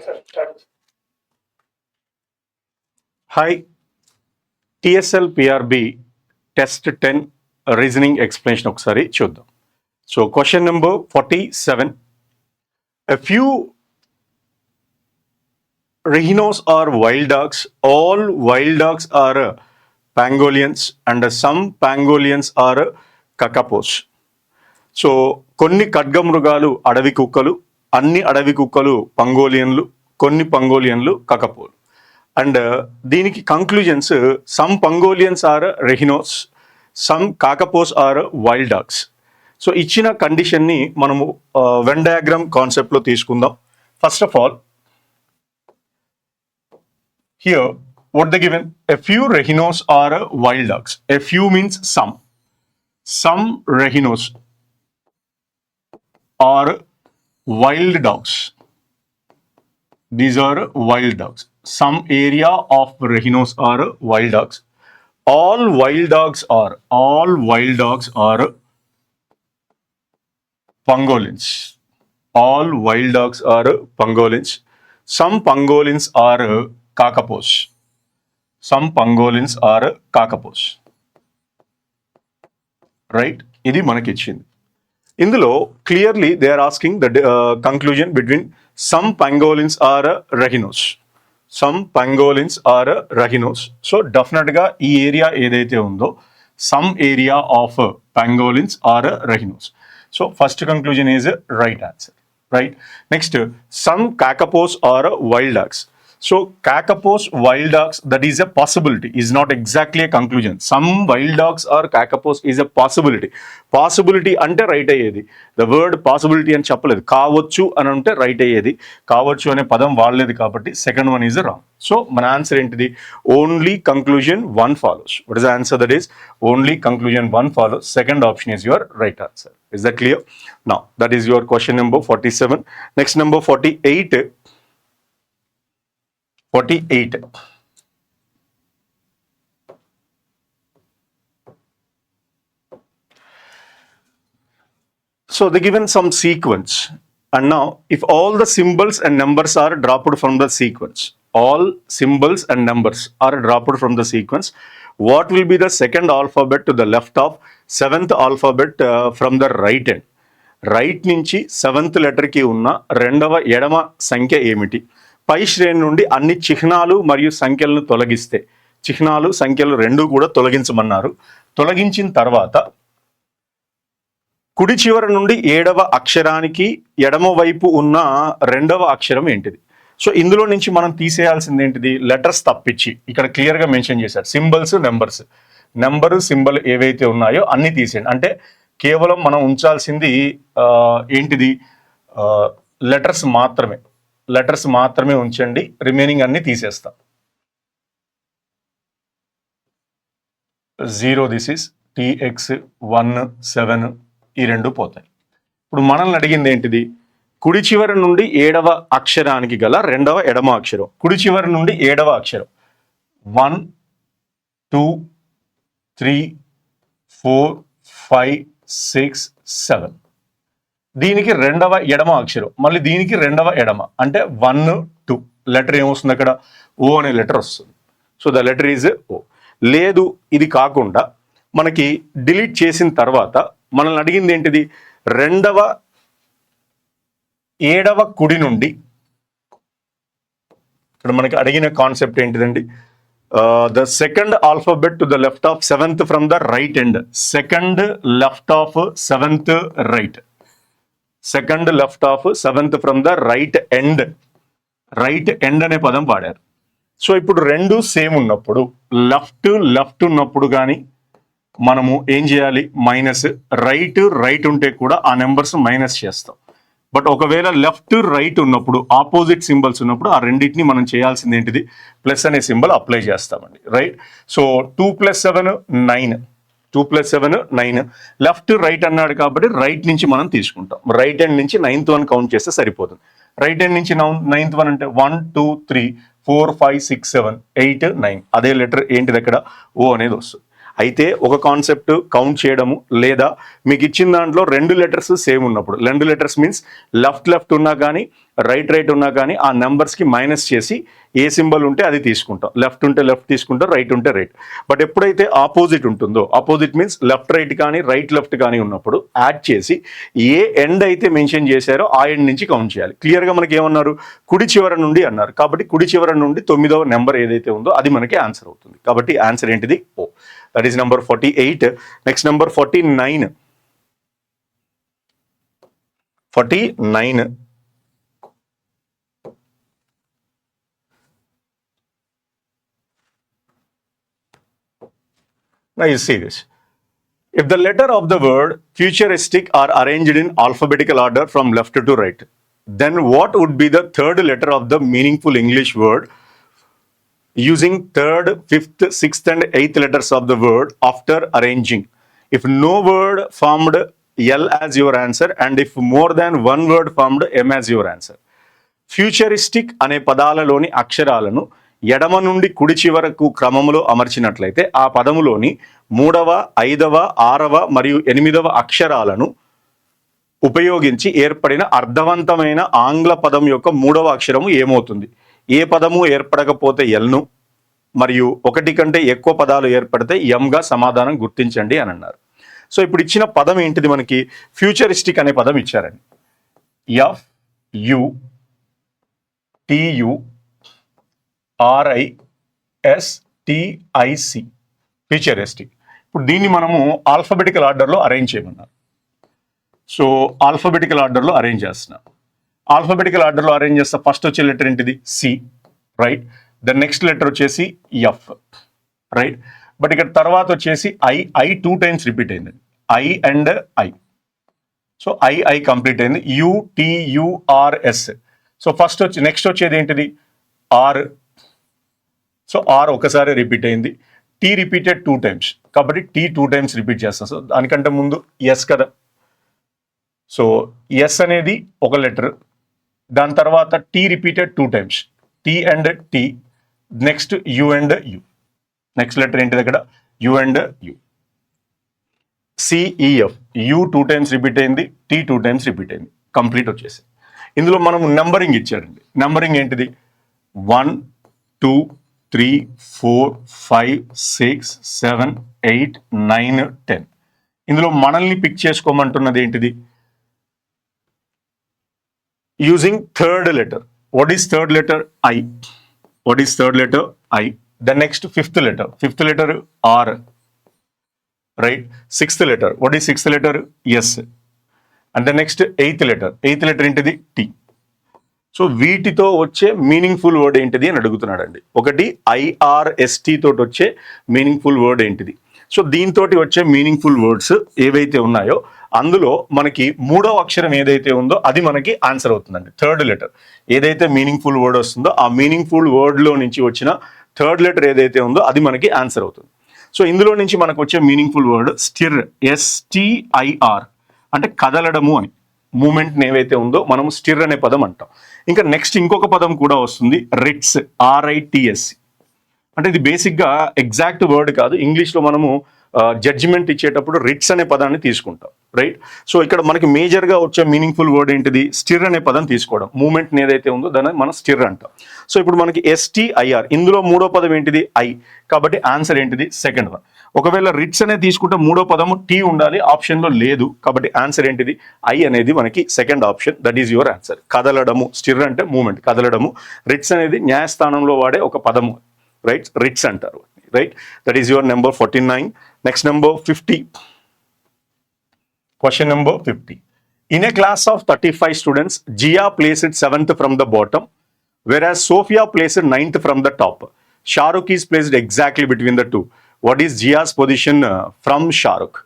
Right, sir. Start. Hi, TSL PRB Test 10 Reasoning Explanation ఒకసారి చూద్దాం. So question number 47. A few rhinos are wild dogs. All wild dogs are pangolins and some pangolins are kakapos. So కొన్ని ఖడ్గమృగాలు అడవి కుక్కలు, అన్ని అడవి కుక్కలు పంగోలియన్లు, కొన్ని పంగోలియన్లు కకపోలు. అండ్ దీనికి conclusions some pangolins are rhinos, some kakapos are wild dogs. So ఇచ్చిన కండిషన్ని మనము వెన్ డయాగ్రామ్ కాన్సెప్ట్లో తీసుకుందాం. First of all here what the given a few rhinos are wild dogs. A few means some rehinos are wild dogs. These are wild dogs. Some area of rhinos are wild dogs. All wild dogs are pangolins. All wild dogs are pangolins. Some pangolins are kakapos. Some pangolins are kakapos. Right, ఇది మనకి ఇచ్చింది. ఇందులో clearly they are asking the conclusion between some pangolins are rhinos. Some pangolins are rhinos. So డెఫినెట్గా ఈ area ఏదైతే ఉందో some area of pangolins are rhinos. So first conclusion is right answer. Right, next some kakapos are wild dogs. So kakapos wild dogs, that is a possibility, is not exactly a conclusion. Some wild dogs or kakapos is a possibility. Possibility ante right ayyedi. The word possibility అని చెప్పలేదు, కావచ్చు అని అంటే right అయ్యేది. కావచ్చు అనే పదం వాడలేదు కాబట్టి second one is wrong. So మన ఆన్సర్ ఏంటిది? Only conclusion one follows. What is the answer? That is only conclusion one follows. Second option is your right answer. Is that clear? Now that is your question number 47. Next number 48. So they given some sequence, and now if all the symbols and numbers are dropped from the sequence, all symbols and numbers are dropped from the sequence, what will be the second alphabet to the left of seventh alphabet from the right end? Right నుంచి seventh లెటర్కి ఉన్న రెండవ ఎడమ సంఖ్య ఏమిటి? పై శ్రేణి నుండి అన్ని చిహ్నాలు మరియు సంఖ్యలను తొలగిస్తే, చిహ్నాలు సంఖ్యలు రెండు కూడా తొలగించమన్నారు. తొలగించిన తర్వాత కుడి చివరి నుండి ఏడవ అక్షరానికి ఎడమ వైపు ఉన్న రెండవ అక్షరం ఏంటిది? సో ఇందులో నుంచి మనం తీసేయాల్సింది ఏంటిది? లెటర్స్ తప్పించి ఇక్కడ క్లియర్గా మెన్షన్ చేశారు. Symbols, numbers. నెంబరు, సింబల్ ఏవైతే ఉన్నాయో అన్ని తీసేయండి. అంటే కేవలం మనం ఉంచాల్సింది ఏంటిది? లెటర్స్ మాత్రమే. లెటర్స్ మాత్రమే ఉంచండి, రిమైనింగ్ అన్ని తీసేస్తాం. 0, దిస్ ఇస్ TX 1 7, ఈ రెండు పోతాయి. ఇప్పుడు మనల్ని అడిగింది ఏంటిది? కుడి చివరి నుండి ఏడవ అక్షరానికి గల రెండవ ఎడమ అక్షరం. కుడి చివరి నుండి ఏడవ అక్షరం 1 2 3 4 5 6 7. దీనికి రెండవ ఎడమ అక్షరం, మళ్ళీ దీనికి రెండవ ఎడమ, అంటే 1 2. లెటర్ ఏమొస్తుంది అక్కడ? ఓ అనే లెటర్ వస్తుంది. సో ద లెటర్ ఈజ్ ఓ. లేదు, ఇది కాకుండా మనకి డిలీట్ చేసిన తర్వాత మనల్ని అడిగింది ఏంటిది? రెండవ ఏడవ కుడి నుండి, ఇక్కడ మనకి అడిగిన కాన్సెప్ట్ ఏంటిదండి? The second alphabet to the left of seventh from the right end. Second left of seventh right. Second left of seventh from the right end. Right end అనే పదం వాడారు. సో ఇప్పుడు రెండు సేమ్ ఉన్నప్పుడు, లెఫ్ట్ ఉన్నప్పుడు కానీ మనము ఏం చేయాలి? మైనస్. రైట్ ఉంటే కూడా ఆ నెంబర్స్ మైనస్ చేస్తాం. బట్ ఒకవేళ లెఫ్ట్ రైట్ ఉన్నప్పుడు, ఆపోజిట్ సింబల్స్ ఉన్నప్పుడు ఆ రెండింటిని మనం చేయాల్సింది ఏంటిది? ప్లస్ అనే సింబల్ అప్లై చేస్తామండి. రైట్. సో 2 + 7 9. 2 + 7 9. లెఫ్ట్ రైట్ అన్నాడు కాబట్టి రైట్ నుంచి మనం తీసుకుంటాం. రైట్ హ్యాండ్ నుంచి 9th 1 కౌంట్ చేస్తే సరిపోతుంది. రైట్ హ్యాండ్ నుంచి 9th 1 అంటే 1 2 3 4 5 6 7 8 9. అదే లెటర్ ఏంటిది అక్కడ? ఓ అనేది వస్తుంది. అయితే ఒక కాన్సెప్ట్ కౌంట్ చేయడము, లేదా మీకు ఇచ్చిన దాంట్లో 2 లెటర్స్ సేమ్ ఉన్నప్పుడు, 2 లెటర్స్ మీన్స్ లెఫ్ట్ ఉన్నా కానీ రైట్ ఉన్నా కానీ ఆ నెంబర్స్కి మైనస్ చేసి ఏ సింబల్ ఉంటే అది తీసుకుంటాం. లెఫ్ట్ ఉంటే లెఫ్ట్ తీసుకుంటాం, రైట్ ఉంటే రైట్. బట్ ఎప్పుడైతే ఆపోజిట్ ఉంటుందో, ఆపోజిట్ మీన్స్ లెఫ్ట్ రైట్ కానీ రైట్ లెఫ్ట్ కానీ ఉన్నప్పుడు యాడ్ చేసి ఏ ఎండ్ అయితే మెన్షన్ చేశారో ఆ ఎండ్ నుంచి కౌంట్ చేయాలి. క్లియర్గా మనకి ఏమన్నారు, కుడి చివర నుండి అన్నారు. కాబట్టి కుడి చివర నుండి 9వ నెంబర్ ఏదైతే ఉందో అది మనకి ఆన్సర్ అవుతుంది. కాబట్టి ఆన్సర్ ఏంటిది? ఓ. That is number 48. Next number 49. 49. Now you see this. If the letter of the word futuristic are arranged in alphabetical order from left to right, then what would be the third letter of the meaningful English word using 3rd, 5th, 6th and 8th letters of the word after arranging? If no word formed L as your answer and if more than one word formed M as your answer. Futuristic అనే పదాలలోని అక్షరాలను ఎడమ నుండి కుడి చివరకు క్రమంలో అమర్చినట్లయితే ఆ పదములోని 3వ, 5వ, 6వ మరియు 8వ అక్షరాలను ఉపయోగించి ఏర్పడిన అర్థవంతమైన ఆంగ్ల పదం యొక్క 3వ అక్షరము ఏమవుతుంది? ఏ పదము ఏర్పడకపోతే ఎల్ను మరియు ఒకటి కంటే ఎక్కువ పదాలు ఏర్పడితే ఎంగా సమాధానం గుర్తించండి అని అన్నారు. సో ఇప్పుడు ఇచ్చిన పదం ఏంటిది? మనకి ఫ్యూచరిస్టిక్ అనే పదం ఇచ్చారండి. FUTURISTIC futuristic. ఇప్పుడు దీన్ని మనము ఆల్ఫాబెటికల్ ఆర్డర్లో అరేంజ్ చేయమన్నారు. సో ఆల్ఫాబెటికల్ ఆర్డర్లో అరేంజ్ చేస్తున్నాం. ఆల్ఫాబెటికల్ ఆర్డర్లో అరేంజ్ చేస్తా. ఫస్ట్ వచ్చే లెటర్ ఏంటిది? C, right. The next letter వచ్చేసి ఎఫ్, రైట్. బట్ ఇక్కడ తర్వాత వచ్చేసి ఐ 2 times రిపీట్ అయింది. I and I. So I complete అయింది. UTURS. సో ఫస్ట్ వచ్చి నెక్స్ట్ వచ్చేది ఏంటిది? ఆర్. సో ఆర్ ఒకసారి రిపీట్ అయింది. టీ రిపీటెడ్ 2 times, కాబట్టి టీ 2 times రిపీట్ చేస్తాం. సో దానికంటే ముందు ఎస్ కదా. సో ఎస్ అనేది ఒక లెటర్. దాని తర్వాత T repeated 2 times, T and T. Next U and U. Next letter ఏంటిది అక్కడ? U and U. CEF. U 2 times repeat అయింది, టీ 2 times రిపీట్ అయింది. కంప్లీట్ వచ్చేసి ఇందులో మనం నెంబరింగ్ ఇచ్చారండి. నెంబరింగ్ ఏంటిది? 1 2 3 4 5 6 7 8 9 10. ఇందులో మనల్ని పిక్ చేసుకోమంటున్నది ఏంటిది? Using third letter. What is third letter? I. What is third letter? I. The next fifth letter R, right. Sixth letter. What is sixth letter? S. And the next eighth letter ఏంటిది? T. So వీటితో వచ్చే meaningful word ఏంటిది అని అడుగుతున్నాడండి. ఒకటి IRST తోటి వచ్చే meaningful word ఏంటిది? So దీంతో వచ్చే మీనింగ్ఫుల్ వర్డ్స్ ఏవైతే ఉన్నాయో అందులో మనకి 3వ అక్షరం ఏదైతే ఉందో అది మనకి ఆన్సర్ అవుతుందండి. థర్డ్ లెటర్ ఏదైతే మీనింగ్ఫుల్ వర్డ్ వస్తుందో ఆ మీనింగ్ఫుల్ వర్డ్లో నుంచి వచ్చిన థర్డ్ లెటర్ ఏదైతే ఉందో అది మనకి ఆన్సర్ అవుతుంది. సో ఇందులో నుంచి మనకు వచ్చే మీనింగ్ఫుల్ వర్డ్ స్టిర్, STIR, అంటే కదలడము అని. మూమెంట్ ఏవైతే ఉందో మనం స్టిర్ అనే పదం అంటాం. ఇంకా నెక్స్ట్ ఇంకొక పదం కూడా వస్తుంది, రిట్స్, RITS. అంటే ఇది బేసిక్గా ఎగ్జాక్ట్ వర్డ్ కాదు. ఇంగ్లీష్లో మనము జడ్జిమెంట్ ఇచ్చేటప్పుడు రిట్స్ అనే పదాన్ని తీసుకుంటాం, రైట్. సో ఇక్కడ మనకి మేజర్గా వచ్చే మీనింగ్ఫుల్ వర్డ్ ఏంటిది? స్టిర్ అనే పదం తీసుకోవడం. మూమెంట్ ఏదైతే ఉందో దాన్ని మనం స్టిర్ అంటాం. సో ఇప్పుడు మనకి STIR. ఇందులో 3వ పదం ఏంటిది? ఐ. కాబట్టి ఆన్సర్ ఏంటిది? Second one. ఒకవేళ రిట్స్ అనేది తీసుకుంటే 3వ పదము టీ ఉండాలి, ఆప్షన్లో లేదు. కాబట్టి ఆన్సర్ ఏంటిది? ఐ అనేది మనకి second option. That is your answer. కదలడము. స్టిర్ అంటే మూమెంట్, కదలడము. రిట్స్ అనేది న్యాయస్థానంలో వాడే ఒక పదము, రైట్. రిట్స్ అంటారు, right. That is your number 49. Next number 50. Question number 50. In a class of 35 students, Jia placed 7th from the bottom, whereas Sophia placed 9th from the top. Shahrukh is placed exactly between the two. What is Jia's position from Shahrukh?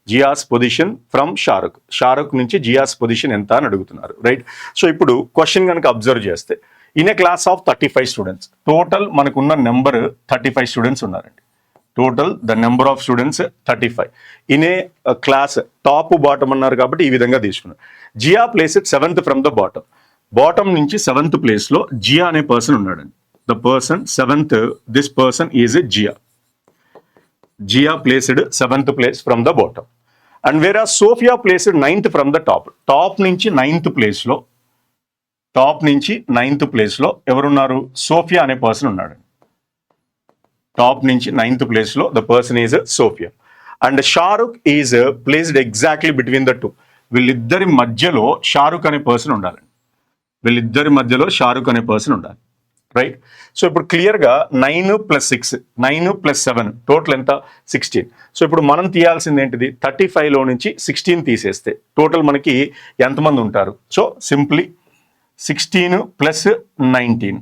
Jia's position from Shahrukh. Shahrukh నుంచి Jia's position ఎంత అని అడుగుతున్నారు, right. So ఇప్పుడు question కనుక observe చేస్తే, in a class of 35 students, total మనకున్న number 35 students ఉన్నారండి. Total the number of students 35. In a class, top bottom అన్నారు కాబట్టి ఈ విధంగా తీసుకున్నారు. Gia placed 7th from the bottom. Bottom నుంచి 7th ప్లేస్లో జియా అనే పర్సన్ ఉన్నాడండి. The person 7th, this person is a Gia. Gia placed 7th place from the bottom. And whereas Sophia placed 9th from the top. Top నుంచి 9th place లో ఎవరున్నారు? Sophia అనే person ఉన్నాడు. Top నుంచి 9th place లో the person is Sophia. And Shahrukh is placed exactly between the two. వీళ్ళిద్దరి మధ్యలో షారుఖ్ అనే పర్సన్ ఉండాలండి. రైట్. సో ఇప్పుడు క్లియర్గా 9 + 6, 9 + 7 టోటల్ ఎంత? 16. సో ఇప్పుడు మనం తీయాల్సింది ఏంటిది? 35లో నుంచి 16 తీసేస్తే టోటల్ మనకి ఎంతమంది ఉంటారు? So simply 16 + 19,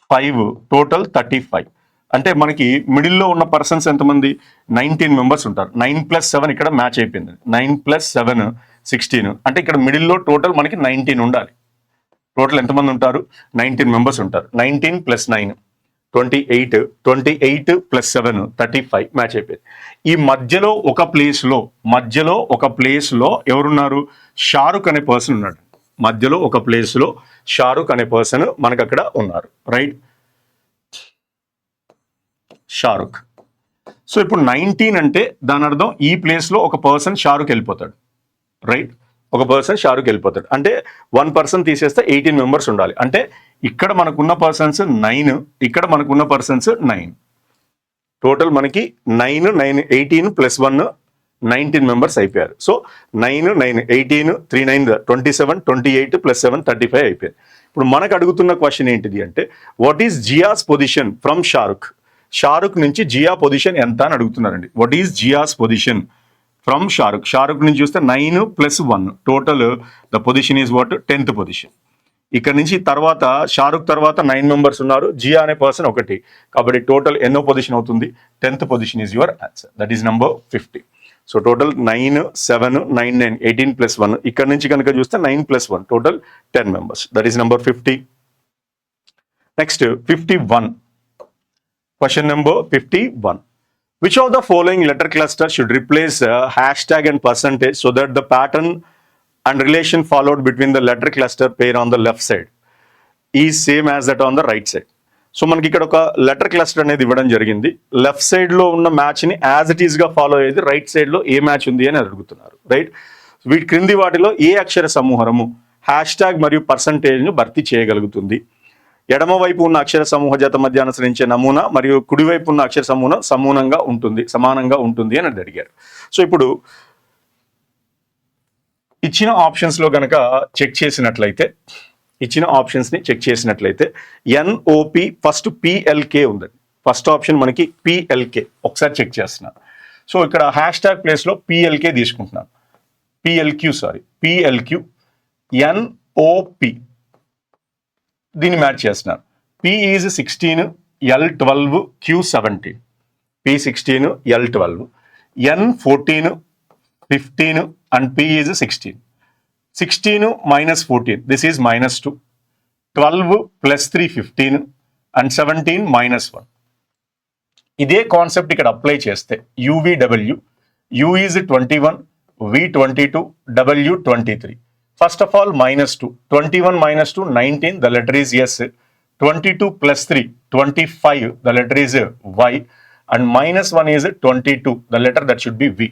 5 total 35. అంటే మనకి మిడిల్లో ఉన్న పర్సన్స్ ఎంతమంది? 19 మెంబర్స్ ఉంటారు. 9 + 7 ఇక్కడ మ్యాచ్ అయిపోయింది. 9 + 7 16. అంటే ఇక్కడ మిడిల్లో టోటల్ మనకి 19 ఉండాలి. టోటల్ ఎంతమంది ఉంటారు? 19 మెంబర్స్ ఉంటారు. 19 + 9 28, 28 + 7 35 మ్యాచ్ అయిపోయింది. ఈ మధ్యలో ఒక ప్లేస్లో ఎవరున్నారు? షారుఖ్ అనే పర్సన్ ఉన్నాడు. మధ్యలో ఒక ప్లేస్లో షారుఖ్ అనే పర్సన్ మనకు అక్కడ ఉన్నారు. రైట్, షారుఖ్. సో ఇప్పుడు 19 అంటే దాని అర్థం ఈ ప్లేస్లో ఒక పర్సన్ షారుఖ్ వెళ్ళిపోతాడు. రైట్, ఒక పర్సన్ షారుఖ్ వెళ్ళిపోతాడు. అంటే 1 పర్సన్ తీసేస్తే 18 మెంబర్స్ ఉండాలి. అంటే ఇక్కడ మనకున్న పర్సన్స్ 9, ఇక్కడ మనకున్న పర్సన్స్ 9. టోటల్ మనకి 9, 18 + 1 19 మెంబర్స్ అయిపోయారు. సో 9, 18, 3 9 27, 28 + 7 35 అయిపోయారు. ఇప్పుడు మనకు అడుగుతున్న క్వశ్చన్ ఏంటిది అంటే what is Zia's position from Shahrukh? Shahrukh నుంచి జియా పొజిషన్ ఎంత అని అడుగుతున్నారండి. What is Zia's position from Shahrukh? Shahrukh నుంచి చూస్తే 9 + 1 total the position is what? 10th position. ఇక్కడ నుంచి తర్వాత షారుఖ్ తర్వాత 9 మెంబర్స్ ఉన్నారు. జియా అనే పర్సన్ ఒకటి. కాబట్టి టోటల్ ఎన్నో పొజిషన్ అవుతుంది? 10th position is your answer. That is number 50. So total 9, 7, 9, 9, 18 + 1. ఇక్కడ నుంచి కనుక చూస్తే 9 + 1 total 10 members. That is number 50. Next 51. Question number 51. Which of the following letter cluster should replace hashtag and percentage so that the pattern and relation followed between the letter cluster pair on the left side is same as that on the right side? So మనకి ఇక్కడ ఒక letter cluster అనేది ఇవ్వడం జరిగింది. Left సైడ్లో ఉన్న మ్యాచ్ని as it ఈస్గా ఫాలో అయ్యేది రైట్ సైడ్లో ఏ మ్యాచ్ ఉంది అని అడుగుతున్నారు. రైట్, వీటి క్రింది వాటిలో ఏ అక్షర సమూహము హ్యాష్ట్యాగ్ మరియు పర్సంటేజ్ను భర్తీ చేయగలుగుతుంది? ఎడమవైపు ఉన్న అక్షర సమూహ జత మధ్య అనుసరించే నమూనా మరియు కుడివైపు ఉన్న అక్షర సమూహం సమానంగా ఉంటుంది అని అడిగారు. సో ఇప్పుడు ఇచ్చిన ఆప్షన్స్లో కనుక చెక్ చేసినట్లయితే ఎన్ఓపి ఫస్ట్ పిఎల్కే ఉందండి. ఫస్ట్ ఆప్షన్ మనకి పిఎల్కే. ఒకసారి చెక్ చేస్తున్నాను. సో ఇక్కడ హ్యాష్ట్యాగ్ ప్లేస్లో పిఎల్కే తీసుకుంటున్నాను. పిఎల్క్యూ ఎన్ఓపి దీన్ని మ్యాచ్ చేస్తున్నారు. P is 16, L 12, Q 17. P 16, L 12, N 14, 15 and P is 16. 16 - 14 this is -2. 12 + 3 15 అండ్ 17 -1. ఇదే కాన్సెప్ట్ ఇక్కడ అప్లై చేస్తే UVW, U is 21, V 22, W 23. First of all, -2. 21 - 2, 19. The letter is S. 22 + 3, 25. The letter is Y. And -1 is 22. The letter that should be V.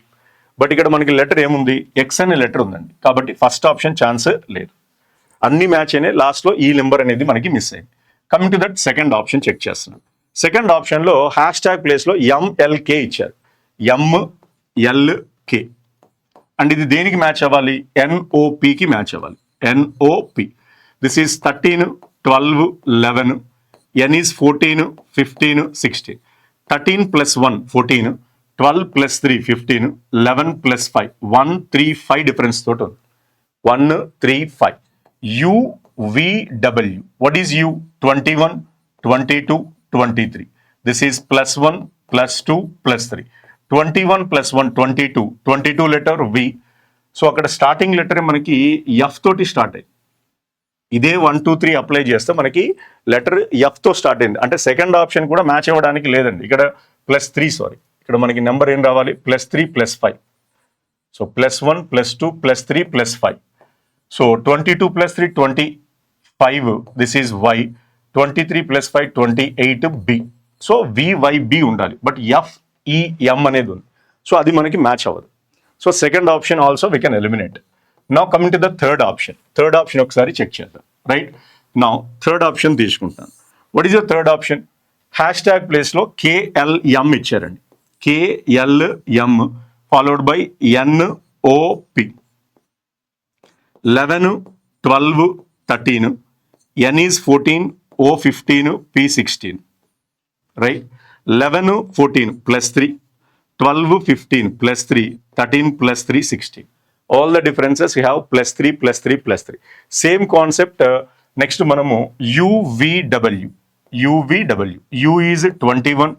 But ఇక్కడ మనకి letter ఏముంది? X అనే letter ఉందండి. కాబట్టి ఫస్ట్ ఆప్షన్ ఛాన్స్ లేదు. అన్ని match అయినాయి. లాస్ట్లో ఈ నెంబర్ అనేది మనకి మిస్ అయింది. Coming to that second option check చేస్తున్నాం. సెకండ్ ఆప్షన్లో హ్యాష్ట్యాగ్ ప్లేస్లో ఎంఎల్కే ఇచ్చారు. ఎంఎల్కే అండ్ ఇది దేనికి మ్యాచ్ అవ్వాలి? ఎన్ఓపికి మ్యాచ్ అవ్వాలి. NOP this is 13, 12, 11. N is 14, 15, 16. 13 + 1 14, 12 + 3 15, 11 + 5 135 difference తోటి ఉంది. 135. UVW what is U? 21, 22, 23. This is +1, +2, +3. 21 + 1 22, 22 letter V. So అక్కడ స్టార్టింగ్ లెటర్ మనకి ఎఫ్ తోటి స్టార్ట్ అయింది. ఇదే 1 2 3 అప్లై చేస్తే మనకి లెటర్ ఎఫ్తో స్టార్ట్ అయింది. అంటే సెకండ్ ఆప్షన్ కూడా మ్యాచ్ అవ్వడానికి లేదండి. ఇక్కడ +3 ఇక్కడ మనకి నెంబర్ ఏం రావాలి? +3 + 5. So +1 +2 +3 +5. So 22 + 3 25. This is Y. 23 + 5 28 B. So VYB ఉండాలి. బట్ ఎఫ్ ఈ ఎం అనేది ఉంది. సో అది మనకి మ్యాచ్ అవ్వదు. So second option also we can eliminate. Now coming to the third option. Third option ఒకసారి చెక్ చేద్దాం. రైట్, నౌ థర్డ్ ఆప్షన్ తీసుకుంటాను. What is the third option? Hash tag ప్లేస్లో KLM ఇచ్చారండి. KLM followed by NOP. 11, 12, 13, N is 14, O 15, P 16. Right? 11, 14 plus 3, 12, 15 plus 3, 13 plus 3, 16. All the differences we have plus 3, plus 3, plus 3. Same concept. Next మనము UVW. U is 21,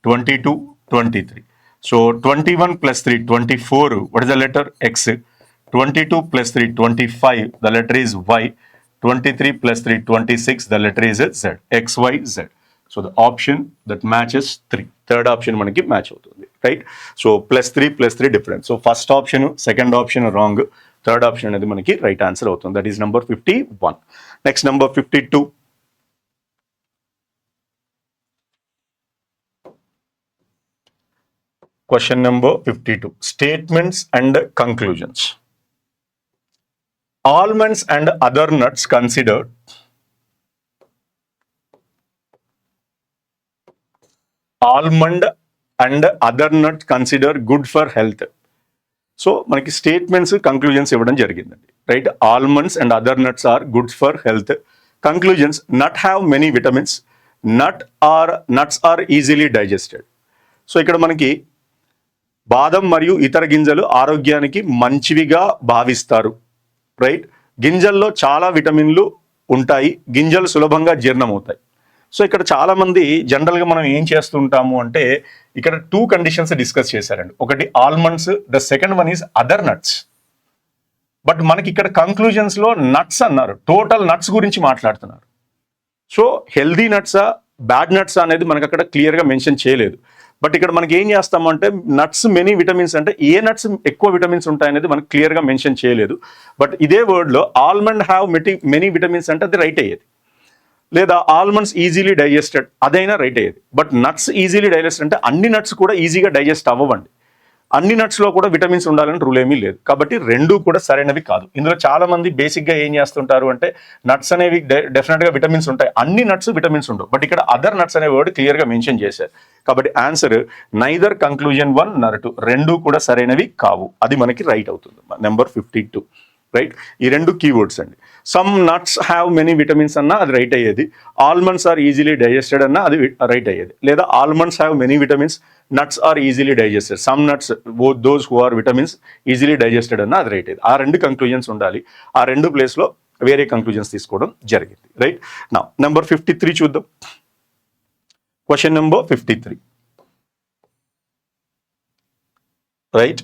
22, 23. So 21 plus 3, 24. What is the letter? X. 22 plus 3, 25. The letter is Y. 23 plus 3, 26. The letter is Z. X, Y, Z. So the option that matches 3. Third option మనకి match అవుతుంది. Right, so +3 difference. So first option, second option wrong, third option అనేది మనకి right answer అవుతుంది. That is number 51. Next number 52. Question number 52. Statements and conclusions. Almonds and other nuts considered good for health. So మనకి statements, conclusions ఇవ్వడం జరిగిందండి. Right, almonds and other nuts are good for health. Conclusions, nut have many vitamins, nuts are easily digested. So ఇక్కడ మనకి బాదం మరియు ఇతర గింజలు ఆరోగ్యానికి మంచివిగా భావిస్తారు. రైట్, గింజల్లో చాలా విటమిన్లు ఉంటాయి, గింజలు సులభంగా జీర్ణమవుతాయి. సో ఇక్కడ చాలా మంది జనరల్గా మనం ఏం చేస్తుంటాము అంటే ఇక్కడ 2 కండిషన్స్ డిస్కస్ చేశారండి. ఒకటి almonds, the second one is other nuts. But మనకి ఇక్కడ కంక్లూజన్స్లో నట్స్ అన్నారు, టోటల్ నట్స్ గురించి మాట్లాడుతున్నారు. సో హెల్దీ నట్సా, బ్యాడ్ నట్సా అనేది మనకు అక్కడ క్లియర్గా మెన్షన్ చేయలేదు. బట్ ఇక్కడ మనకి ఏం చేస్తామంటే నట్స్ మెనీ విటమిన్స్ అంటే ఏ నట్స్ ఎక్కువ విటమిన్స్ ఉంటాయనేది మనకు క్లియర్గా మెన్షన్ చేయలేదు. బట్ ఇదే వర్డ్లో ఆల్మండ్ హ్యావ్ మెనీ విటమిన్స్ అంటే అది రైట్ అయ్యేది. లేదా ఆల్మండ్స్ ఈజీలీ డైజెస్టెడ్ అదైనా రైట్ అయ్యేది. బట్ నట్స్ ఈజీలీ డైజెస్ట్ అంటే అన్ని నట్స్ కూడా ఈజీగా డైజెస్ట్ అవ్వండి. అన్ని నట్స్లో కూడా విటమిన్స్ ఉండాలని రూల్ ఏమీ లేదు. కాబట్టి రెండు కూడా సరైనవి కాదు. ఇందులో చాలా మంది బేసిక్గా ఏం చేస్తుంటారు అంటే నట్స్ అనేవి డెఫినెట్గా విటమిన్స్ ఉంటాయి, అన్ని నట్స్ విటమిన్స్ ఉండవు. బట్ ఇక్కడ అదర్ నట్స్ అనే వర్డ్ క్లియర్గా మెన్షన్ చేశారు. కాబట్టి ఆన్సర్ నైదర్ కంక్లూజన్ 1 nor 2 రెండు కూడా సరైనవి కావు. అది మనకి రైట్ అవుతుంది. నెంబర్ 52. రైట్, ఈ రెండు కీవర్డ్స్ అండి. Some nuts have many vitamins అన్నా అది రైట్ అయ్యేది. ఆల్మండ్స్ ఆర్ ఈజీలీ డైజెస్టెడ్ అన్నా అది రైట్ అయ్యేది. లేదా almonds have many vitamins, nuts are easily digested, some nuts those who are vitamins easily digested అన్నా అది రైట్ అయ్యేది. ఆ రెండు కంక్లూజన్స్ ఉండాలి. ఆ రెండు ప్లేస్లో వేరే కంక్లూజన్స్ తీసుకోవడం జరిగింది. రైట్, నా నెంబర్ 53 చూద్దాం. Question number 53. Right,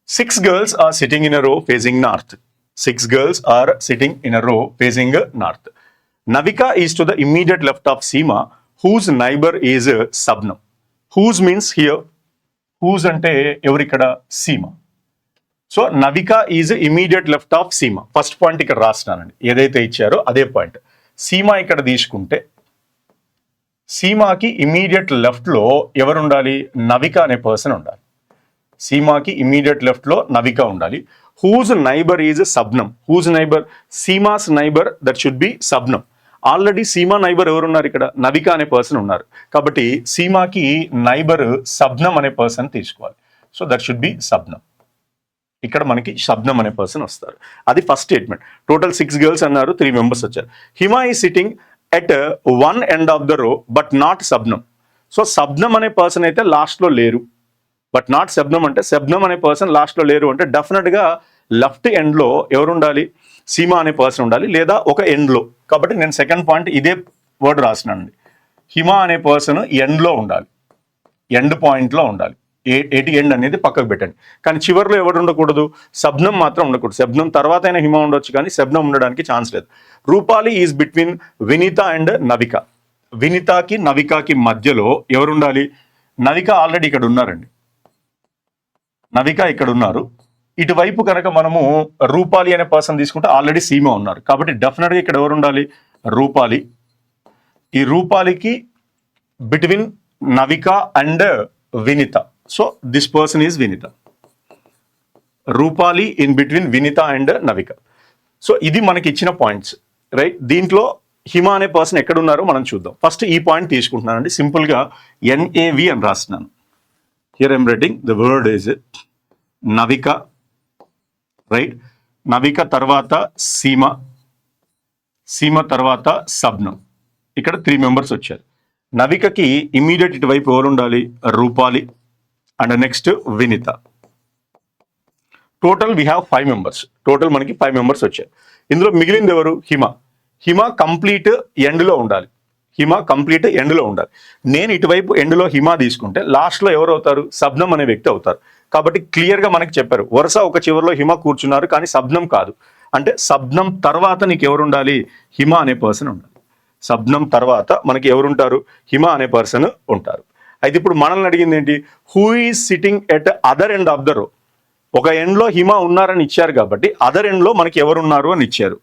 6 girls are sitting in a row facing north. 6 girls are sitting in a row facing north. Navika is to the immediate left of Seema, whose neighbor is Sabnam. Whose means here, whose ante evaru ikkada Seema. So Navika is immediate left of Seema. First point ikkada rastanandi, edaithe ichcharo ade point. Seema ikkada తీసుకుంటే సీమాకి immediate left లో ఎవరు ఉండాలి? నవిక అనే person ఉండాలి. సీమాకి immediate left లో నవిక ఉండాలి. Whose neighbour is Sabnam. Whose neighbour? Seema's neighbour, that should be Sabnam. Already Seema neighbour ఎవరున్నారు? ఇక్కడ నవిక అనే పర్సన్ ఉన్నారు. కాబట్టి సీమాకి నైబర్ సబ్నం అనే పర్సన్ తీసుకోవాలి. So that should be Sabnam. ఇక్కడ మనకి శబ్నం అనే పర్సన్ వస్తారు. అది ఫస్ట్ స్టేట్మెంట్. టోటల్ 6 girls అన్నారు, 3 members వచ్చారు. హిమా ఈ sitting at one end of the రో బట్ నాట్ సబ్నం. సో సబ్నం అనే పర్సన్ అయితే లాస్ట్లో లేరు, బట్ నాట్ శబ్నం అంటే శబ్నం అనే పర్సన్ లాస్ట్లో లేరు అంటే డెఫినెట్గా లెఫ్ట్ ఎండ్లో ఎవరు ఉండాలి? సీమా అనే పర్సన్ ఉండాలి, లేదా ఒక ఎండ్లో. కాబట్టి నేను సెకండ్ పాయింట్ ఇదే వర్డ్ రాసినానండి. హిమా అనే పర్సన్ ఎండ్లో ఉండాలి, ఎండ్ పాయింట్లో ఉండాలి. ఏటి ఎండ్ అనేది పక్కకు పెట్టండి. కానీ చివరిలో ఎవరు ఉండకూడదు? శబ్నం మాత్రం ఉండకూడదు. శబ్నం తర్వాత అయినా హిమ ఉండొచ్చు, కానీ శబ్నం ఉండడానికి ఛాన్స్ లేదు. Rupali is between Vineeta and Navika. వినీతకి నవికకి మధ్యలో ఎవరు ఉండాలి? నవిక ఆల్రెడీ ఇక్కడ ఉన్నారండి, నవిక ఇక్కడ ఉన్నారు. ఇటువైపు కనుక మనము రూపాలి అనే పర్సన్ తీసుకుంటే ఆల్రెడీ సీమ ఉన్నారు. కాబట్టి డెఫినెట్గా ఇక్కడ ఎవరు ఉండాలి? రూపాలి. ఈ రూపాలికి between Navika and Vinita. So this person is Vinita. Rupali in between Vinita and Navika. So ఇది మనకి ఇచ్చిన పాయింట్స్, రైట్? దీంట్లో హిమ అనే పర్సన్ ఎక్కడ ఉన్నారో మనం చూద్దాం. ఫస్ట్ ఈ పాయింట్ తీసుకుంటున్నానండి, సింపుల్గా ఎన్ఏవి అని రాస్తున్నాను. Here I'm writing the word is Navika, right? Navika తర్వాత సీమ, సీమ తర్వాత సబ్నం. ఇక్కడ 3 మెంబర్స్ వచ్చారు. నవికకి ఇమీడియట్ ఇటువైపు ఎవరు ఉండాలి? Rupali and next Vinitha. Total we have 5 members. Total మనకి 5 మెంబర్స్ వచ్చారు. ఇందులో మిగిలింది ఎవరు? హిమ. హిమ కంప్లీట్ ఎండ్లో ఉండాలి. హిమ కంప్లీట్ ఎండ్లో ఉండాలి. నేను ఇటువైపు ఎండ్లో హిమ తీసుకుంటే లాస్ట్లో ఎవరు అవుతారు? సబ్నం అనే వ్యక్తి అవుతారు. కాబట్టి క్లియర్గా మనకి చెప్పారు, వరుస ఒక చివరిలో హిమ కూర్చున్నారు కానీ సబ్నం కాదు. అంటే సబ్నం తర్వాత నీకు ఎవరు ఉండాలి? హిమ అనే పర్సన్ ఉండాలి. సబ్నం తర్వాత మనకి ఎవరు ఉంటారు? హిమ అనే పర్సన్ ఉంటారు. అయితే ఇప్పుడు మనల్ని అడిగింది ఏంటి? Who is sitting at other end of the రో. ఒక ఎండ్లో హిమ ఉన్నారని ఇచ్చారు కాబట్టి అదర్ ఎండ్లో మనకి ఎవరున్నారు అని ఇచ్చారు.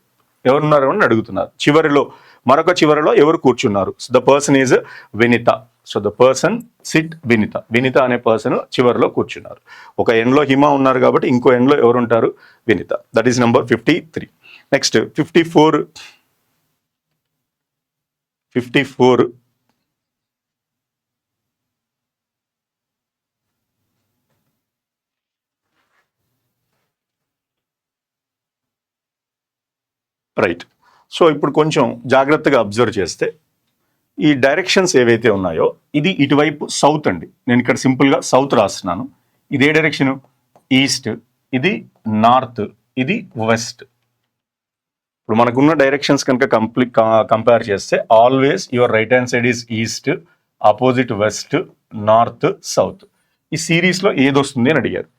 ఎవరున్నారు అని అడుగుతున్నారు. చివరిలో, మరొక చివరిలో ఎవరు కూర్చున్నారు? The person is Vinitha. So the person SIT Vinitha. Vinitha అనే పర్సన్ చివరిలో కూర్చున్నారు. ఒక ఎండ్లో హిమ ఉన్నారు కాబట్టి ఇంకో ఎండ్లో ఎవరు ఉంటారు? Vinitha. That is number 53. Next 54. Right. So ఇప్పుడు కొంచెం జాగ్రత్తగా అబ్జర్వ్ చేస్తే ఈ డైరెక్షన్స్ ఏవైతే ఉన్నాయో, ఇది ఇటువైపు సౌత్ అండి. నేను ఇక్కడ సింపుల్గా సౌత్ రాస్తున్నాను. ఇదే డైరెక్షన్ ఈస్ట్, ఇది నార్త్, ఇది వెస్ట్. ఇప్పుడు మనకున్న డైరెక్షన్స్ కనుక కంపేర్ చేస్తే always your right hand side is east, opposite west, north, south. ఈ సిరీస్లో ఏది వస్తుంది అని అడిగారు.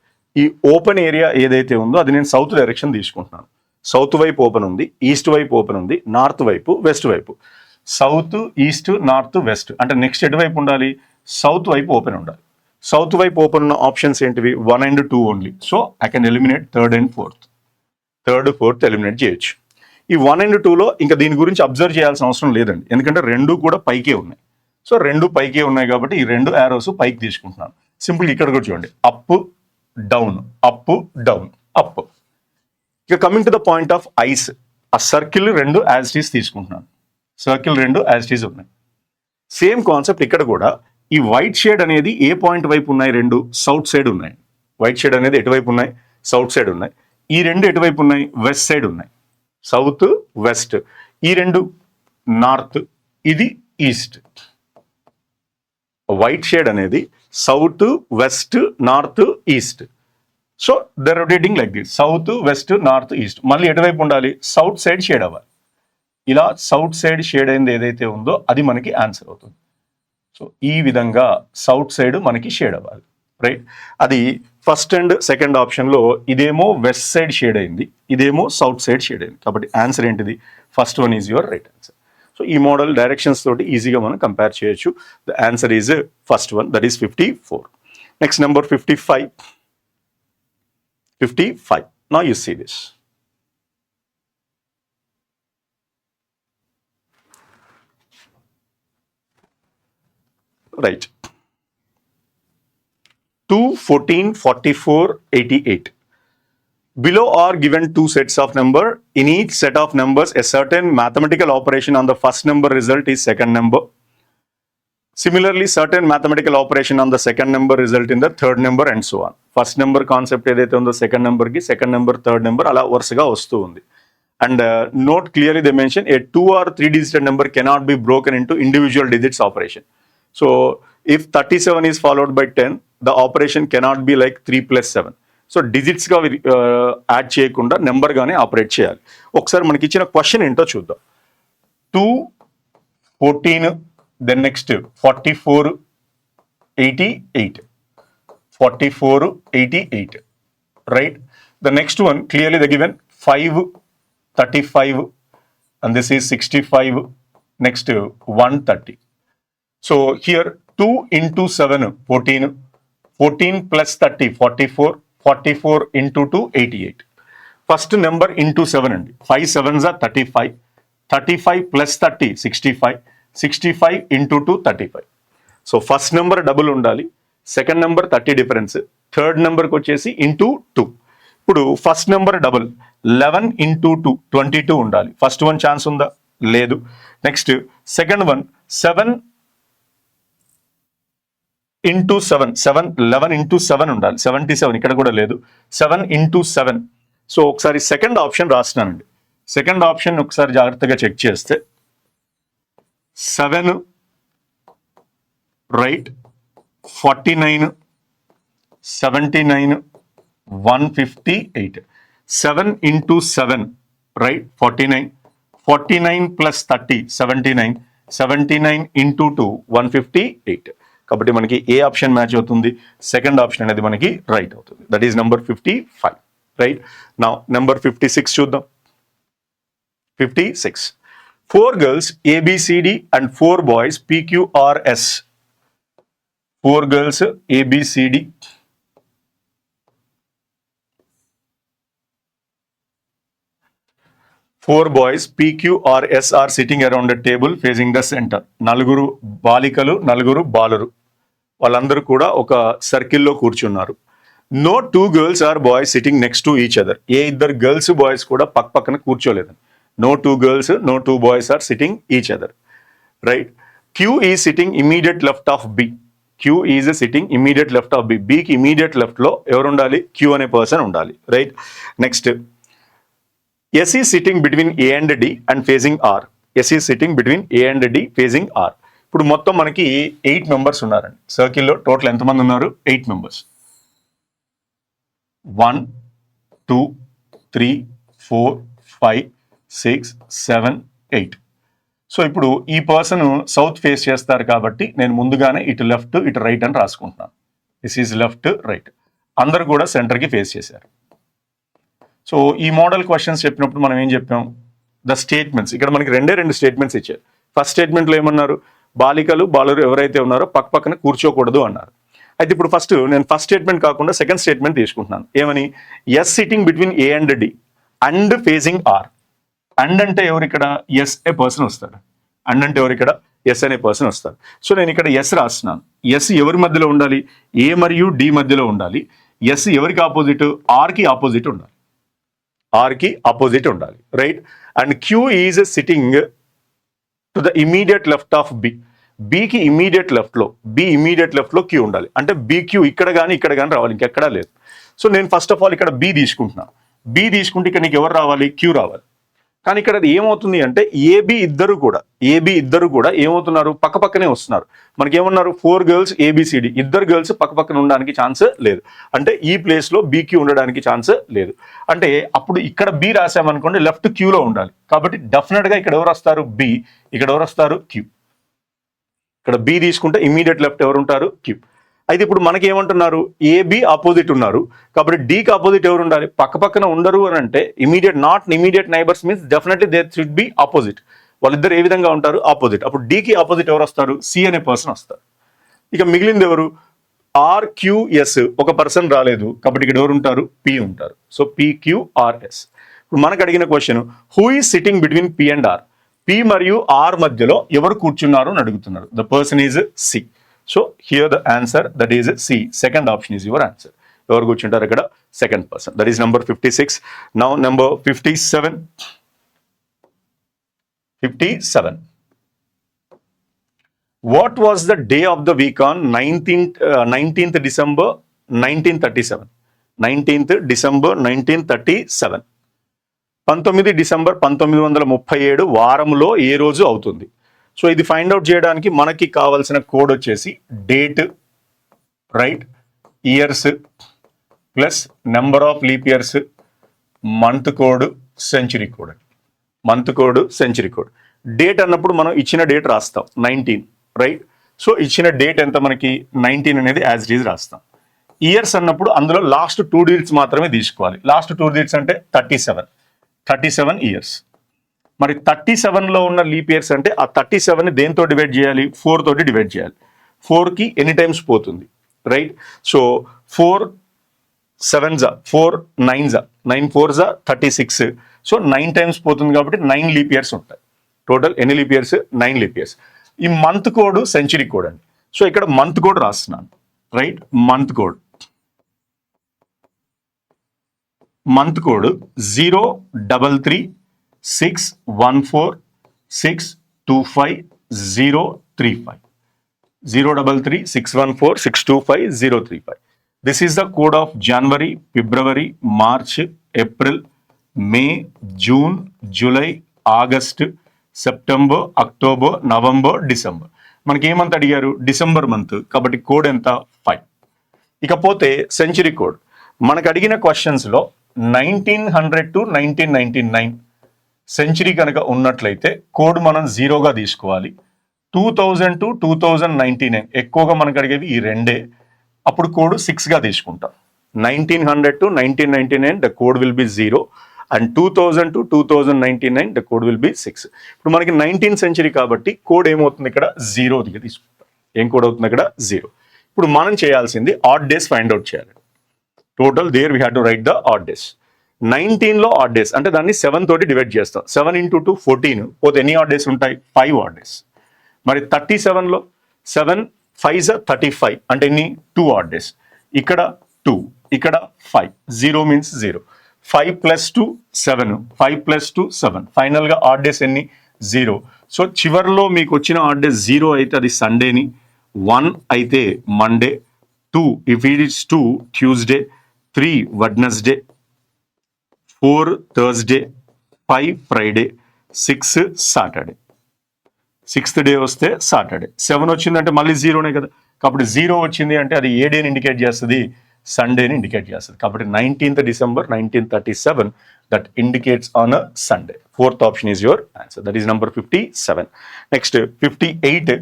ఈ ఓపెన్ ఏరియా ఏదైతే ఉందో అది నేను సౌత్ డైరెక్షన్ తీసుకుంటున్నాను. సౌత్ వైపు ఓపెన్ ఉంది, ఈస్ట్ వైపు ఓపెన్ ఉంది, నార్త్ వైపు, వెస్ట్ వైపు. సౌత్, ఈస్ట్, నార్త్, వెస్ట్ అంటే నెక్స్ట్ ఎటువైపు ఉండాలి? సౌత్ వైపు ఓపెన్ ఉండాలి. సౌత్ వైపు ఓపెన్ ఉన్న ఆప్షన్స్ ఏంటివి? 1 and 2 only. So I can eliminate 3rd and 4th. 3rd, 4th eliminate చేయొచ్చు. ఈ 1 and 2లో ఇంకా దీని గురించి అబ్జర్వ్ చేయాల్సిన అవసరం లేదండి, ఎందుకంటే రెండు కూడా పైకే ఉన్నాయి. సో రెండు పైకే ఉన్నాయి కాబట్టి ఈ 2 యారోస్ పైకి తీసుకుంటున్నాను. సింపుల్ ఇక్కడ కూడా చూడండి, up down, up down, up. ఇక coming to the point of eyes, ఆ సర్కిల్ 2 యాజ్ ఇట్ ఈస్ తీసుకుంటున్నాను. సర్కిల్ 2 యాజ్ ఇట్ ఈస్ ఉన్నాయి. సేమ్ కాన్సెప్ట్ ఇక్కడ కూడా. ఈ వైట్ షేడ్ అనేది ఏ పాయింట్ వైపు ఉన్నాయి? 2 సౌత్ సైడ్ ఉన్నాయి. వైట్ షేడ్ అనేది ఎటువైపు ఉన్నాయి? సౌత్ సైడ్ ఉన్నాయి. ఈ 2 ఎటువైపు ఉన్నాయి? వెస్ట్ సైడ్ ఉన్నాయి. South, west. ఈ 2 నార్త్, ఇది ఈస్ట్. వైట్ షేడ్ అనేది south, west, north, east. So the rotating like this, south, west, north, east. మళ్ళీ ఎటువైపు ఉండాలి? సౌత్ సైడ్ షేడ్ అవ్వాలి. ఇలా సౌత్ సైడ్ షేడ్ అయింది ఏదైతే ఉందో అది మనకి ఆన్సర్ అవుతుంది. సో ఈ విధంగా సౌత్ సైడ్ మనకి షేడ్ అవ్వాలి, రైట్? అది ఫస్ట్ అండ్ సెకండ్ ఆప్షన్లో ఇదేమో వెస్ట్ సైడ్ షేడ్ అయింది, ఇదేమో సౌత్ సైడ్ షేడ్ అయింది. కాబట్టి ఆన్సర్ ఏంటిది? First one is your right answer. So ఈ మోడల్ డైరెక్షన్స్ తోటి ఈజీగా మనం కంపేర్ చేయొచ్చు. The answer is first one, that is 54. Next number 55. 55. Now you see this. Right. 2, 14, 44, 88. Below are given 2 sets of number. In each set of numbers, a certain mathematical operation on the first number result is second number. Similarly, certain mathematical operation on the second number result in the third number and so on. First number concept ఏదైతే ఉందో second నెంబర్కి, second number, third number అలా వరుసగా వస్తూ ఉంది. And note clearly they mention A 2 or 3 digit number cannot be broken into individual digits operation. So if 37 is followed by 10, the operation cannot be like 3 plus 7. So డిజిట్స్గా add చేయకుండా నెంబర్గానే operate చేయాలి. ఒకసారి మనకి ఇచ్చిన question ఏంటో చూద్దాం. 2, 14, then next 44, 88. 44, 88, right? The next one, clearly they given 5, 35, and this is 65, next 130. So here 2 into 7, 14, 14 plus 30, 44, 44 into 2, 88. First number into 7 and 5 sevens are 35, 35 plus 30, 65, 65 into 2, 35. So first number double ఉండాలి, second number 30 difference, third నెంబర్కి వచ్చేసి into 2. ఇప్పుడు first number double 11 into 2 22 ఉండాలి. First one chance ఉందా? లేదు. Next second one 7 into 7 11 into 7 ఉండాలి, 77 ఇక్కడ కూడా లేదు. 7 ఇంటూ 7. సో ఒకసారి సెకండ్ ఆప్షన్ రాస్తున్నానండి. సెకండ్ ఆప్షన్ ఒకసారి జాగ్రత్తగా చెక్ చేస్తే 7 right 49 79 158. 7 into 7 right 49 49 plus 30 79 79 into 2 158. కాబట్టి మనకి ఏ ఆప్షన్ మ్యాచ్ అవుతుంది? సెకండ్ ఆప్షన్ అనేది మనకి రైట్ అవుతుంది. That is number 55. Right. Now number 56 చూద్దాం. 56. 4 girls ABCD and 4 boys PQRS. 4 girls ABCD. 4 boys PQRS are sitting around a table facing the center. నలుగురు బాలికలు, నలుగురు బాలురు, వాళ్ళందరూ కూడా ఒక సర్కిల్లో కూర్చున్నారు. No 2 girls or boys sitting next to each other. ఏ ఇద్దరు గర్ల్స్ బాయ్స్ కూడా పక్క పక్కన కూర్చోలేదని. No 2 girls, no 2 boys are sitting each other. Right. Q is sitting immediate left of B. Q is sitting immediate left of B. B కి immediate left లో ఎవరు ఉండాలి? Q అనే person ఉండాలి. Right. Next S is sitting between A and D and facing R. S is sitting between A and D facing R. ఇప్పుడు మొత్తం మనకి 8 members ఉన్నారండి. సర్కిల్లో టోటల్ ఎంతమంది ఉన్నారు? 8 మెంబర్స్. 1 2 3 4 5 6 7 8. సో ఇప్పుడు ఈ పర్సన్ సౌత్ ఫేస్ చేస్తారు కాబట్టి నేను ముందుగానే ఇటు లెఫ్ట్ ఇటు రైట్ అని రాసుకుంటున్నాను. This is left right. అందరు కూడా సెంటర్కి ఫేస్ చేశారు. సో ఈ మోడల్ క్వశ్చన్స్ చెప్పినప్పుడు మనం ఏం చెప్పాం? ద స్టేట్మెంట్స్ ఇక్కడ మనకి రెండు స్టేట్మెంట్స్ ఇచ్చారు. ఫస్ట్ స్టేట్మెంట్లో ఏమన్నారు? బాలికలు బాలురు ఎవరైతే ఉన్నారో పక్క పక్కన కూర్చోకూడదు అన్నారు. అయితే ఇప్పుడు నేను ఫస్ట్ స్టేట్మెంట్ కాకుండా సెకండ్ స్టేట్మెంట్ తీసుకుంటున్నాను. ఏమని? S sitting between A and D and facing R. And అంటే ఎవరు ఇక్కడ? ఎస్ ఏ పర్సన్ వస్తాడు. అండ్ అంటే ఎవరు ఇక్కడ? ఎస్ అనే పర్సన్ వస్తారు. సో నేను ఇక్కడ ఎస్ రాస్తున్నాను. ఎస్ ఎవరి మధ్యలో ఉండాలి? ఏ మరియు డి మధ్యలో ఉండాలి. ఎస్ ఎవరికి ఆపోజిట్? ఆర్కి ఆపోజిట్ ఉండాలి. ఆర్కి ఆపోజిట్ ఉండాలి. Right. And Q is sitting to the immediate left of B. బికి ఇమీడియట్ లెఫ్ట్లో, బి ఇమీడియట్ లెఫ్ట్లో క్యూ ఉండాలి. అంటే బీక్యూ ఇక్కడ కానీ రావాలి, ఇంకెక్కడా లేదు. సో నేను ఫస్ట్ ఆఫ్ ఆల్ ఇక్కడ బి తీసుకుంటున్నాను. బి తీసుకుంటే ఇక్కడ నీకు ఎవరు రావాలి? క్యూ రావాలి. కానీ ఇక్కడ అది ఏమవుతుంది అంటే ఏబి ఇద్దరు కూడా ఏమవుతున్నారు? పక్క పక్కనే వస్తున్నారు. మనకి ఏమన్నారు? 4 girls ABCD. ఇద్దరు గర్ల్స్ పక్క పక్కన ఉండడానికి ఛాన్స్ లేదు. అంటే ఈ ప్లేస్లో బీక్యూ ఉండడానికి ఛాన్స్ లేదు. అంటే అప్పుడు ఇక్కడ బి రాసామనుకోండి, లెఫ్ట్ క్యూలో ఉండాలి. కాబట్టి డెఫినెట్గా ఇక్కడ ఎవరు వస్తారు? బి. ఇక్కడ ఎవరు వస్తారు? క్యూ. ఇక్కడ బి తీసుకుంటే ఇమీడియట్ లెఫ్ట్ ఎవరు ఉంటారు? క్యూ. అయితే ఇప్పుడు మనకి ఏమంటున్నారు? ఏబి ఆపోజిట్ ఉన్నారు. కాబట్టి డీకి ఆపోజిట్ ఎవరు ఉండాలి? పక్క పక్కన ఉండరు అని అంటే not immediate neighbours means definitely they should be opposite. వాళ్ళిద్దరు ఏ విధంగా ఉంటారు? ఆపోజిట్. అప్పుడు డీకి ఆపోజిట్ ఎవరు వస్తారు? సి అనే పర్సన్ వస్తారు. ఇక మిగిలింది ఎవరు? ఆర్క్యూఎస్ ఒక పర్సన్ రాలేదు కాబట్టి ఇక్కడ ఎవరు ఉంటారు? పి ఉంటారు. So PQRS. ఇప్పుడు మనకు అడిగిన question, who is sitting between P and R? P మరియు ఆర్ మధ్యలో ఎవరు కూర్చున్నారు అని అడుగుతున్నారు. The person is C. So here the answer that is C. Second option is your answer. ఎవరు కూర్చుంటారు ఇక్కడ? Second person. That is number 56. Now number 57. 57. What was the day of the week on 19th December 1937? 19th December 1937. 19 December 1937 వారంలో ఏ రోజు అవుతుంది? So ఇది find out చేయడానికి మనకి కావాల్సిన కోడ్ వచ్చేసి date, right, years plus number of leap years, month code, century code. Month code, century code. Date అన్నప్పుడు మనం ఇచ్చిన డేట్ రాస్తాం 19, రైట్. సో ఇచ్చిన డేట్ ఎంత మనకి? 19 అనేది యాజ్ ఇట్ ఈజ్ రాస్తాం. ఇయర్స్ అన్నప్పుడు అందులో లాస్ట్ 2 digits మాత్రమే తీసుకోవాలి. లాస్ట్ 2 digits అంటే 37 ఇయర్స్. మరి 37లో ఉన్న లీప్ ఇయర్స్ అంటే ఆ 37ని దేంతో డివైడ్ చేయాలి? 4 తోటి డివైడ్ చేయాలి. 4కి ఎన్ని టైమ్స్ పోతుంది? Right. So 4 7s 4 9s 9 4s 36. So 9 times పోతుంది కాబట్టి 9 లీప్ ఇయర్స్ ఉంటాయి. టోటల్ ఎన్ని లీప్ ఇయర్స్? 9 leap years. ఈ మంత్ కోడ్ సెంచరీ కోడ్ అండి. సో ఇక్కడ మంత్ కోడ్ రాస్తున్నాను, right? Month code 033614625 033614625 This is the code of January, February, March, April, May, June, July, August, September, October, November, December. మనకి ఏ month అడిగారు? December month. కాబట్టి code ఎంత? 5. ఇకపోతే century code మనకు అడిగిన క్వశ్చన్స్లో 1900 to 1999 సెంచరీ కనుక ఉన్నట్లయితే కోడ్ మనం 0గా తీసుకోవాలి. 2000 to 2099 ఎక్కువగా మనకు అడిగేవి ఈ రెండే, అప్పుడు కోడ్ 6గా తీసుకుంటాం. 1900 to 1999 the code will be 0 and 2000 to 2099 the code will be 6. ఇప్పుడు మనకి 19th సెంచరీ కాబట్టి కోడ్ ఏమవుతుంది ఇక్కడ? 0గా తీసుకుంటాం. ఏం కోడ్ అవుతుంది అక్కడ? 0. ఇప్పుడు మనం చేయాల్సింది ఆడ్ డేస్ ఫైండ్ అవుట్ చేయాలి. Total there we have to write the odd days. 19లో ఆడ్ డేస్ అంటే దాన్ని 7 తోటి డివైడ్ చేస్తాం. 7 into 2 14. పోతే ఎన్ని ఆడ్ డేస్ ఉంటాయి? 5 ఆడ్ డేస్. మరి 37లో 7 5s 35 అంటే ఎన్ని? 2 ఆడ్ డేస్. ఇక్కడ 2, ఇక్కడ 5. 0 మీన్స్ 0. 5 + 2 7, 5 + 2 7. ఫైనల్గా ఆడ్ డేస్ ఎన్ని? 0. సో చివరిలో మీకు వచ్చిన ఆడ్ డేస్ 0 అయితే అది సండేని, 1 అయితే Monday, 2 if it is 2 Tuesday, 3 Wednesday, 4 Thursday, 5 Friday, 6 Saturday. 6th day వస్తే సాటర్డే. 7 వచ్చిందంటే మళ్ళీ 0నే కదా. కాబట్టి 0 వచ్చింది అంటే అది ఏ డేని ఇండికేట్ చేస్తుంది? సండేని ఇండికేట్ చేస్తుంది. కాబట్టి 19th December 1937 that indicates on a Sunday. 4th option is your answer. That is number 57. Next 58.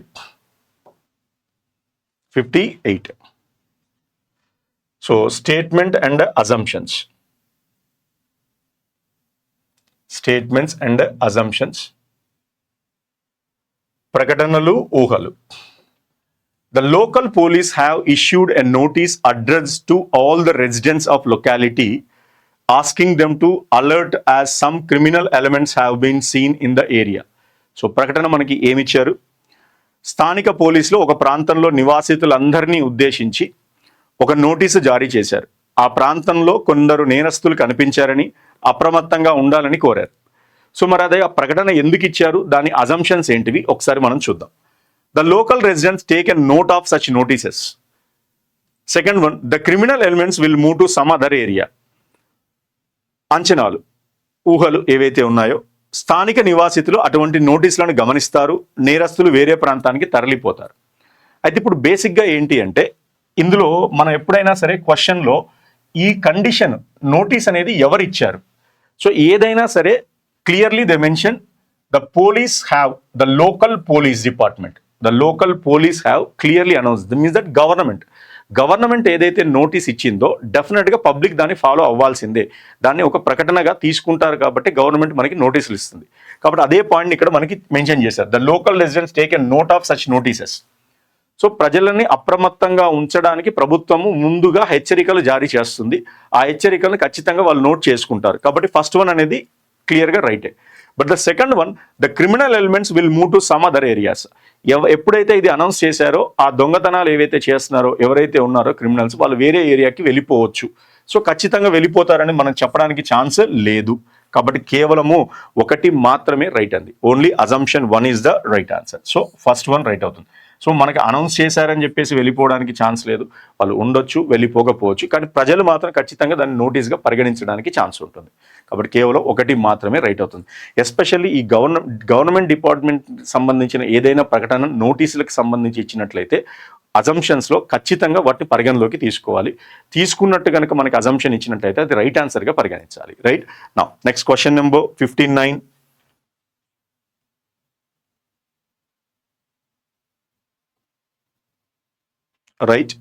So statement and assumptions. Statements and assumptions, ప్రకటనలు, ఊహలు. The local police have issued a notice addressed to all the residents of locality asking them to alert as some criminal elements have been seen in the area. So ప్రకటన మనకి ఏమిచ్చారు? స్థానిక పోలీసులు ఒక ప్రాంతంలో నివాసితులందరినీ ఉద్దేశించి ఒక నోటీసు జారీ చేశారు. ఆ ప్రాంతంలో కొందరు నేరస్తులు కనిపించారని, అప్రమత్తంగా ఉండాలని కోరారు. సో మరి అదే ఆ ప్రకటన ఎందుకు ఇచ్చారు? దాని అజంప్షన్స్ ఏంటివి ఒకసారి మనం చూద్దాం. The local residents take a note of such notices. Second one, the criminal elements will move to some other area. అంచనాలు, ఊహలు ఏవైతే ఉన్నాయో స్థానిక నివాసితులు అటువంటి నోటీసులను గమనిస్తారు, నేరస్తులు వేరే ప్రాంతానికి తరలిపోతారు. అయితే ఇప్పుడు బేసిక్గా ఏంటి అంటే ఇందులో మనం ఎప్పుడైనా సరే క్వశ్చన్లో ఈ కండిషన్ నోటీస్ అనేది ఎవరు ఇచ్చారు? సో ఏదైనా సరే clearly they mention the police have, the local police department, the local police have clearly announced. Means that government ఏదైతే నోటీస్ ఇచ్చిందో డెఫినెట్గా పబ్లిక్ దాన్ని ఫాలో అవ్వాల్సిందే. దాన్ని ఒక ప్రకటనగా తీసుకుంటారు కాబట్టి గవర్నమెంట్ మనకి నోటీసులు ఇస్తుంది. కాబట్టి అదే పాయింట్ ఇక్కడ మనకి మెన్షన్ చేశారు. The local residents take a note of such notices. So ప్రజలని అప్రమత్తంగా ఉంచడానికి ప్రభుత్వము ముందుగా హెచ్చరికలు జారీ చేస్తుంది. ఆ హెచ్చరికలను ఖచ్చితంగా వాళ్ళు నోట్ చేసుకుంటారు. కాబట్టి ఫస్ట్ వన్ అనేది క్లియర్గా రైటే. But the second one, the criminal elements will move to some other areas. ఎప్పుడైతే ఇది అనౌన్స్ చేశారో ఆ దొంగతనాలు ఏవైతే చేస్తున్నారో ఎవరైతే ఉన్నారో క్రిమినల్స్ వాళ్ళు వేరే ఏరియాకి వెళ్ళిపోవచ్చు. సో ఖచ్చితంగా వెళ్ళిపోతారని మనం చెప్పడానికి ఛాన్స్ లేదు. కాబట్టి కేవలము ఒకటి మాత్రమే రైట్ అంది. Only assumption 1 is the right answer. So first one right అవుతుంది. సో మనకి అనౌన్స్ చేశారని చెప్పేసి వెళ్ళిపోవడానికి ఛాన్స్ లేదు. వాళ్ళు ఉండొచ్చు, వెళ్ళిపోకపోవచ్చు, కానీ ప్రజలు మాత్రం ఖచ్చితంగా దాన్ని నోటీస్గా పరిగణించడానికి ఛాన్స్ ఉంటుంది. కాబట్టి కేవలం ఒకటి మాత్రమే రైట్ అవుతుంది. ఎస్పెషల్లీ ఈ గవర్నమెంట్ డిపార్ట్మెంట్ సంబంధించిన ఏదైనా ప్రకటన నోటీసులకు సంబంధించి ఇచ్చినట్లయితే అజంప్షన్స్లో ఖచ్చితంగా వాటిని పరిగణలోకి తీసుకోవాలి. తీసుకున్నట్టు కనుక మనకి అజంప్షన్ ఇచ్చినట్లయితే అది రైట్ ఆన్సర్గా పరిగణించాలి. Right. Now next question number 59. Right.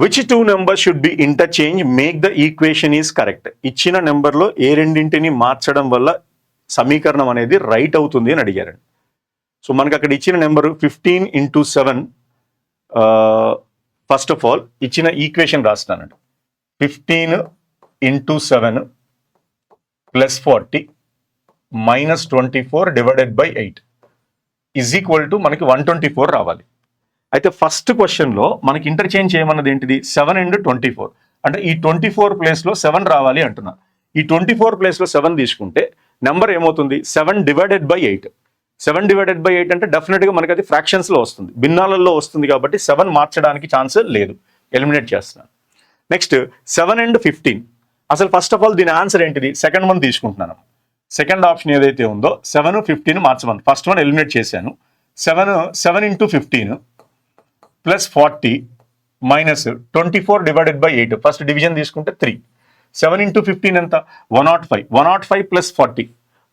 Which 2 numbers should be interchanged make the equation is correct? ఇచ్చిన నెంబర్లో ఏ రెండింటిని మార్చడం వల్ల సమీకరణం అనేది రైట్ అవుతుంది అని అడిగారండి. సో మనకు అక్కడ ఇచ్చిన number 15 into 7. First of all ఇచ్చిన ఈక్వేషన్ రాస్తున్నానండి. 15 into 7 + 40 - 24 / 8. ఈజ్ ఈక్వల్ టు మనకి 124 రావాలి. అయితే ఫస్ట్ క్వశ్చన్లో మనకి ఇంటర్చేంజ్ చేయమన్నది ఏంటిది 7 అండ్ 24, అంటే ఈ 24 ప్లేస్లో 7 రావాలి అంటున్నా. ఈ 24 ప్లేస్లో 7 తీసుకుంటే నెంబర్ ఏమవుతుంది 7 డివైడెడ్ బై 8. 7 డివైడెడ్ బై 8 అంటే డెఫినెట్గా మనకి అది ఫ్రాక్షన్స్లో వస్తుంది, భిన్నాలలో వస్తుంది కాబట్టి 7 మార్చడానికి ఛాన్స్ లేదు, ఎలిమినేట్ చేస్తున్నాను. Next 7 and 15. అసలు ఫస్ట్ ఆఫ్ ఆల్ దీని ఆన్సర్ ఏంటిది సెకండ్ వన్ తీసుకుంటున్నాను. సెకండ్ ఆప్షన్ ఏదైతే ఉందో 7, 15 మార్చమని ఫస్ట్ వన్ ఎలిమినేట్ చేశాను. 7 into 15 plus 40 minus 24 divided by 8. First division తీసుకుంటే 3. 7 ఇంటూ 15 ఎంత 105. 105 ప్లస్ 40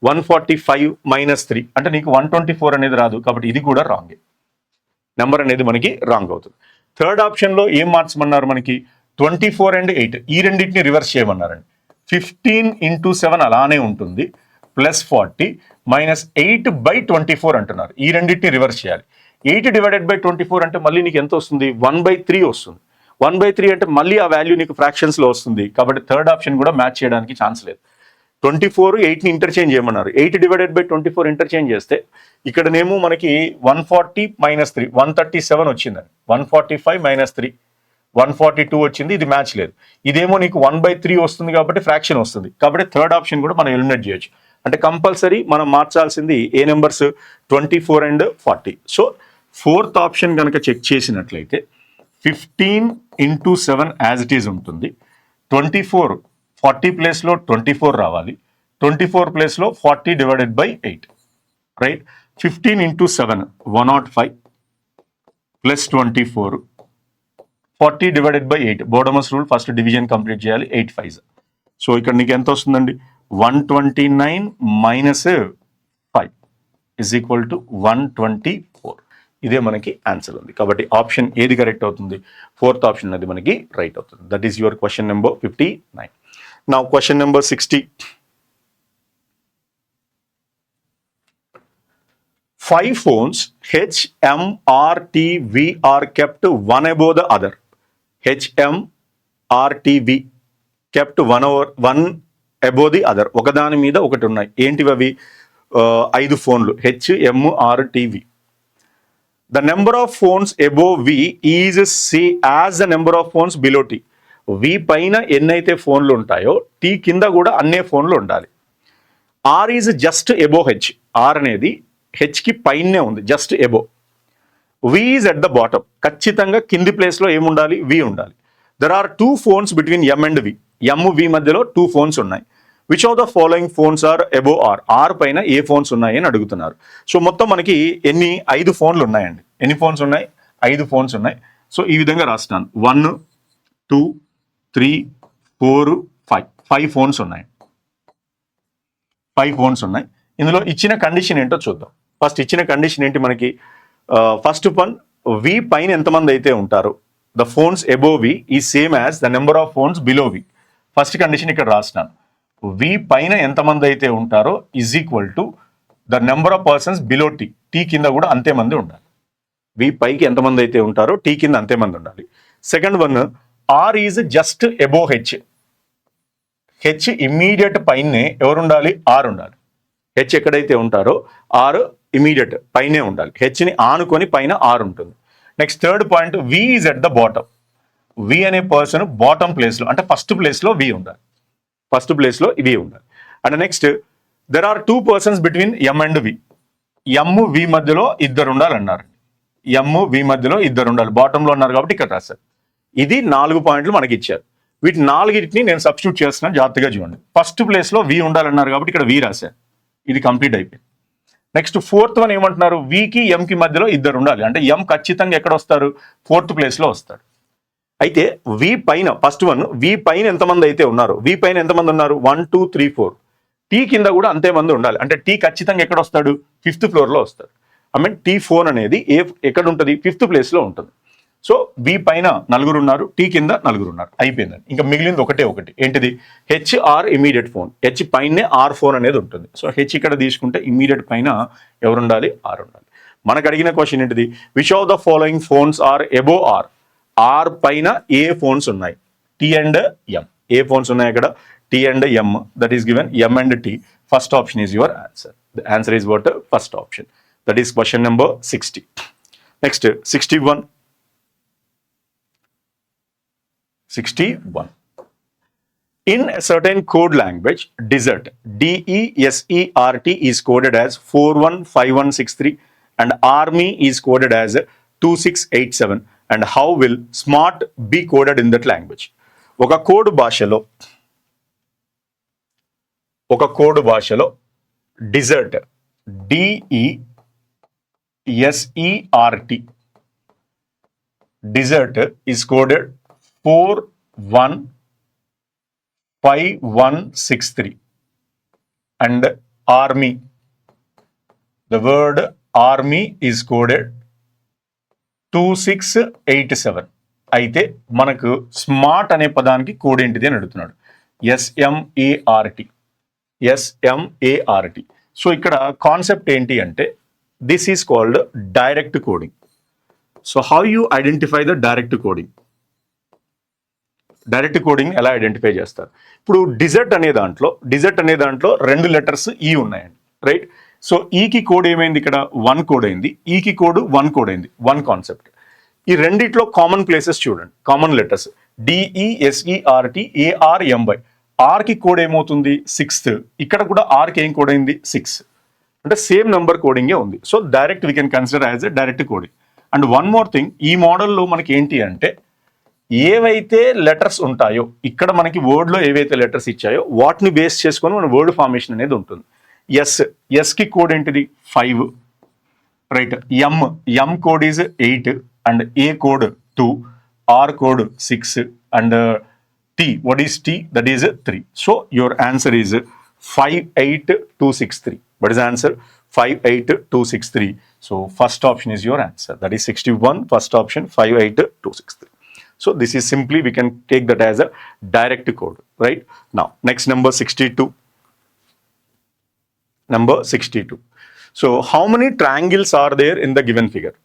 145 మైనస్ 3 అంటే నీకు 124 అనేది రాదు, కాబట్టి ఇది కూడా రాంగ్. నెంబర్ అనేది మనకి రాంగ్ అవుతుంది. థర్డ్ ఆప్షన్లో ఏం మార్చమన్నారు మనకి 24 అండ్ 8 ఈ రెండింటిని రివర్స్ చేయమన్నారండి. 15 ఇంటూ 7 అలానే ఉంటుంది ప్లస్ 40 మైనస్ 8/24 అంటున్నారు. ఈ రెండింటిని రివర్స్ చేయాలి. 8 డివైడెడ్ బై 24 అంటే మళ్ళీ నీకు ఎంత వస్తుంది 1/3 వస్తుంది. 1/3 అంటే మళ్ళీ ఆ వాల్యూ నీకు ఫ్రాక్షన్స్లో వస్తుంది, కాబట్టి థర్డ్ ఆప్షన్ కూడా మ్యాచ్ చేయడానికి ఛాన్స్ లేదు. 24 8ని ఇంటర్చేంజ్ చేయమన్నారు. 8 డివైడెడ్ బై 24 ఇంటర్చేంజ్ చేస్తే ఇక్కడనేమో మనకి 140 మైనస్ 3 137 వచ్చిందండి. 145 మైనస్ 3 142 వచ్చింది, ఇది మ్యాచ్ లేదు. ఇదేమో నీకు 1/3 వస్తుంది కాబట్టి ఫ్రాక్షన్ వస్తుంది, కాబట్టి థర్డ్ ఆప్షన్ కూడా మనం ఎలిమినేట్ చేయొచ్చు. అంటే కంపల్సరీ మనం మార్చాల్సింది ఏ numbers 24 and 40. So fourth option కనుక చెక్ చేసినట్లయితే 15 ఇంటూ 7 యాజ్ ఇట్ ఈజ్ ఉంటుంది. 24 40 ప్లేస్లో 24 రావాలి. 24 ప్లేస్లో 40 divided by 8 right. 15 into 7 105 plus 24 40 divided by 8 BODMAS rule first division complete చేయాలి. 8 5. సో ఇక్కడ నీకు ఎంత వస్తుందండి 129 మైనస్ 5 ఇజ్ ఈక్వల్ టు 124. ఇదే మనకి ఆన్సర్ ఉంది, కాబట్టి ఆప్షన్ ఏది కరెక్ట్ అవుతుంది ఫోర్త్ ఆప్షన్ అనేది మనకి రైట్ అవుతుంది. That is your question number 59. Now question number 60. 5 phones H, M, R, T, V are kept one above the other. H, M, R, T, V kept one above the other. ఒకదాని మీద ఒకటి ఉన్నాయి. ఏంటివి అవి 5 ఫోన్లు H, M, R, T, V. The number of phones above V is same as the number of phones below T. V పైన ఎన్నైతే ఫోన్లు ఉంటాయో T కింద కూడా అన్నే ఫోన్లు ఉండాలి. R is just above H. R అనేది H కి పైనే ఉంది, just above. V is at the bottom. ఖచ్చితంగా కింది ప్లేస్లో ఏముండాలి V ఉండాలి. There are 2 phones between M and V. M, V మధ్యలో 2 phones ఉన్నాయి. Which of the following phones are above R? R పైన ఏ ఫోన్స్ ఉన్నాయి అని అడుగుతున్నారు. సో మొత్తం మనకి 5 ఫోన్లు ఉన్నాయండి. ఎన్ని ఫోన్స్ ఉన్నాయి 5 ఫోన్స్ ఉన్నాయి. సో ఈ విధంగా రాస్తున్నాను 1 2 3 4 5 ఫోన్స్ ఉన్నాయి. 5 ఫోన్స్ ఉన్నాయి. ఇందులో ఇచ్చిన కండిషన్ ఏంటో చూద్దాం. ఫస్ట్ ఇచ్చిన కండిషన్ ఏంటి మనకి ఫస్ట్ వన్ V పైన ఎంతమంది అయితే ఉంటారో ద ఫోన్స్ అబోవ్ V ఈ same as the number of phones below V. First condition ఇక్కడ రాస్తున్నాను. V పైన ఎంతమంది అయితే ఉంటారో is equal to the number of persons below T. T కింద కూడా అంతే మంది ఉండాలి. V పైకి ఎంతమంది అయితే ఉంటారో T కింద అంతే మంది ఉండాలి. Second one R is just above H. H immediate పైనే ఎవరు ఉండాలి R ఉండాలి. H ఎక్కడైతే ఉంటారో R ఇమీడియట్ పైనే ఉండాలి. హెచ్ని ఆనుకొని పైన R ఉంటుంది. Next third point V is at the bottom. V అనే పర్సన్ బాటమ్ ప్లేస్లో అంటే ఫస్ట్ ప్లేస్లో V ఉండాలి. ఫస్ట్ ప్లేస్లో V ఉండాలి. And next there are 2 persons between M and V. M V మధ్యలో ఇద్దరు ఉండాలన్నారు. M V మధ్యలో ఇద్దరు ఉండాలి. బాటంలో ఉన్నారు కాబట్టి ఇక్కడ రాశారు. ఇది 4 పాయింట్లు మనకి ఇచ్చారు. వీటి 4ని నేను సబ్స్టిట్యూట్ చేస్తున్నాను, జాగ్రత్తగా చూడండి. ఫస్ట్ ప్లేస్లో V ఉండాలన్నారు కాబట్టి ఇక్కడ V రాశారు. ఇది కంప్లీట్ అయిపోయింది. నెక్స్ట్ ఫోర్త్ వన్ ఏమంటున్నారు వీకి ఎంకి మధ్యలో ఇద్దరు ఉండాలి. అంటే M ఖచ్చితంగా ఎక్కడ వస్తారు 4th ప్లేస్లో వస్తారు. అయితే V పైన ఫస్ట్ వన్ V పైన ఎంతమంది అయితే ఉన్నారు V పైన ఎంతమంది ఉన్నారు 1 2 3 4. T కింద కూడా అంతే మంది ఉండాలి. అంటే T ఖచ్చితంగా ఎక్కడ వస్తాడు 5th ఫ్లోర్లో వస్తాడు. ఐ మీన్ T ఫోన్ అనేది ఎక్కడ ఉంటుంది 5th ప్లేస్లో ఉంటుంది. సో V పైన 4 ఉన్నారు, T కింద 4 ఉన్నారు, అయిపోయిందండి. ఇంకా మిగిలింది ఒకటి ఏంటిది HR ఇమీడియట్ ఫోన్. H పైనే R ఫోన్ అనేది ఉంటుంది. సో H ఇక్కడ తీసుకుంటే ఇమీడియట్ పైన ఎవరు ఉండాలి R ఉండాలి. మనకు అడిగిన క్వశ్చన్ ఏంటిది which of the following phones are above R. R పైన ఏ ఫోన్స్ ఉన్నాయి T అండ్ M. ఏ ఫోన్స్ ఉన్నాయి అక్కడ T and M. That is given M and T. First option is your answer. The answer is what first option. That is question number 60. Next, 61. 61. In a certain code language, desert, DESERT is coded as 415163 and army is coded as 2687. And how will smart be coded in that language? ఒక code భాషలో desert DESERT desert is coded 415163 and army, the word army is coded 2687. అయితే మనకు smart అనే పదానికి code ఏంటిది అని అడుగుతున్నాడు. SMART. So ఇక్కడ కాన్సెప్ట్ ఏంటి అంటే this is called direct coding. So how you identify the direct coding? Direct coding ఎలా ఐడెంటిఫై చేస్తారు? ఇప్పుడు డిజర్ట్ అనే దాంట్లో 2 లెటర్స్ ఈ ఉన్నాయండి, రైట్? సో ఈకి కోడ్ ఏమైంది? ఇక్కడ 1 కోడ్ అయింది, ఈకి కోడ్ 1 కోడ్ అయింది. 1 కాన్సెప్ట్. ఈ రెండిట్లో కామన్ ప్లేసెస్ చూడండి, కామన్ లెటర్స్ DESERT ARMY. ఆర్కి కోడ్ ఏమవుతుంది? 6. ఇక్కడ కూడా ఆర్కి ఏం కోడ్ అయింది? 6. అంటే సేమ్ నెంబర్ కోడింగే ఉంది. So direct we can consider as a direct coding. And one more thing, ఈ మోడల్లో మనకి ఏంటి అంటే ఏవైతే లెటర్స్ ఉంటాయో, ఇక్కడ మనకి వర్డ్లో ఏవైతే లెటర్స్ ఇచ్చాయో వాటిని బేస్ చేసుకొని మన వర్డ్ ఫార్మేషన్ అనేది ఉంటుంది. ఎస్కి కోడ్ ఏంటిది? 5, రైట్? M code is 8 and A code 2, R code 6 and T, what is T? That is 3. So your answer is 58263. What is the answer? 58263. So first option is your answer. That is 61. First option 58263. So this is simply, we can take that as a direct code, right? Now next, number 62. Number 62. So how many triangles are there in the given figure?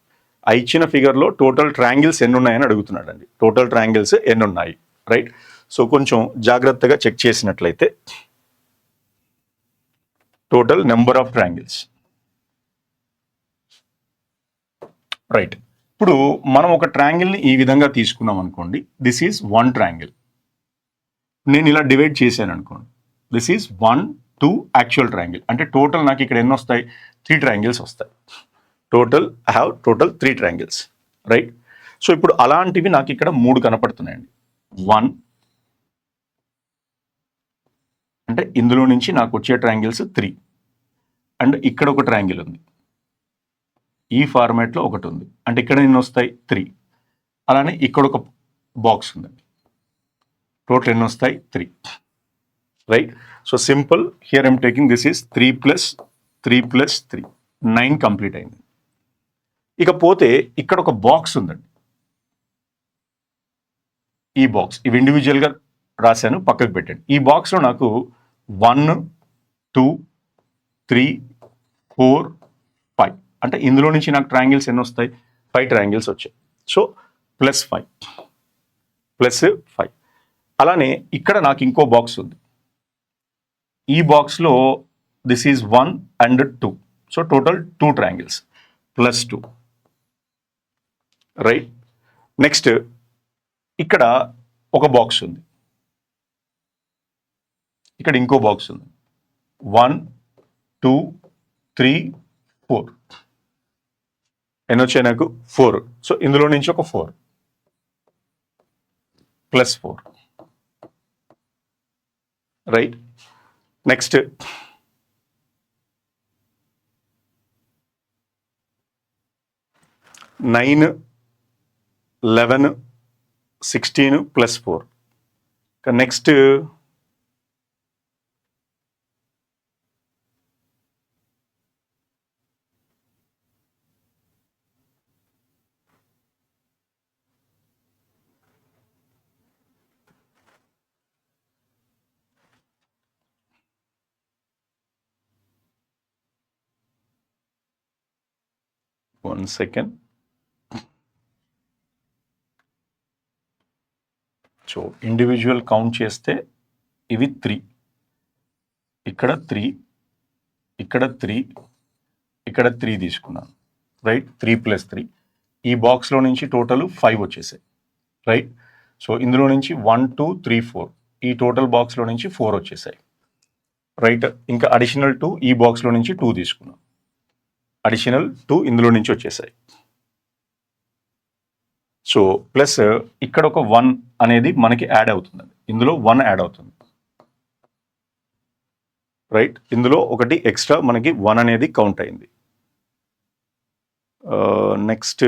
ఆ ఇచ్చిన ఫిగర్లో total triangles ఎన్ని ఉన్నాయని అడుగుతున్నాడండి. Total triangles ఎన్ని ఉన్నాయి, right? So కొంచెం జాగ్రత్తగా check చేసినట్లయితే total number of triangles, right? ఇప్పుడు మనం ఒక ట్రయాంగిల్ని ఈ విధంగా తీసుకున్నాం అనుకోండి. This is 1 triangle. నేను ఇలా డివైడ్ చేశాను అనుకోండి. This is 1, 2 actual triangle. అంటే టోటల్ నాకు ఇక్కడ ఎన్ని వస్తాయి? 3 ట్రయాంగిల్స్ వస్తాయి. Total I have 3 triangles, right? So ఇప్పుడు అలాంటివి నాకు ఇక్కడ 3 కనపడుతున్నాయండి. 1 అంటే ఇందులో నుంచి నాకు వచ్చే ట్రయాంగిల్స్ 3 అండ్ ఇక్కడ ఒక ట్రయాంగిల్ ఉంది, ఈ ఫార్మాట్లో ఒకటి ఉంది, అంటే ఇక్కడ ఎన్ని వస్తాయి? 3. అలానే ఇక్కడ ఒక బాక్స్ ఉందండి, టోటల్ ఎన్ని వస్తాయి? 3, right? So simple, here I'm taking this is 3 + 3 9 complete అయింది. ఇకపోతే ఇక్కడ ఒక బాక్స్ ఉందండి, ఈ బాక్స్, ఇవి ఇండివిజువల్గా రాశాను, పక్కకు పెట్టండి. ఈ బాక్స్లో నాకు 1, 2, 3, 4, 5 అంటే ఇందులో నుంచి నాకు ట్రయాంగిల్స్ ఎన్ని వస్తాయి? 5 ట్రయాంగిల్స్ వచ్చాయి. సో +5 +5. అలానే ఇక్కడ నాకు ఇంకో బాక్స్ ఉంది, ఈ బాక్స్లో this is 1 and 2. So total 2 triangles +2, right? Next ఇక్కడ ఒక బాక్స్ ఉంది, ఇక్కడ ఇంకో బాక్స్ ఉంది, 1, 2, 3, 4 ఎన్ని వచ్చాయి నాకు? 4. సో ఇందులో నుంచి ఒక 4 +4, right? Next 9, 11, 16 +4. Next 1 second. So individual count చేస్తే ఇవి 3, ఇక్కడ 3, ఇక్కడ 3, ఇక్కడ 3 తీసుకున్నాను, రైట్. 3 + 3 ఈ బాక్స్లో నుంచి టోటల్ 5 వచ్చేసాయి, రైట్. సో ఇందులో నుంచి 1 2 3 4 ఈ టోటల్ బాక్స్లో నుంచి 4 వచ్చేసాయి, రైట్. ఇంకా అడిషనల్ 2 ఈ బాక్స్లో నుంచి 2 తీసుకున్నాం, అడిషనల్ 2 ఇందులో నుంచి వచ్చేసాయి. సో ప్లస్ ఇక్కడ ఒక 1 అనేది మనకి యాడ్ అవుతుందండి, ఇందులో 1 యాడ్ అవుతుంది, రైట్. ఇందులో ఒకటి ఎక్స్ట్రా మనకి 1 అనేది కౌంట్ అయింది. నెక్స్ట్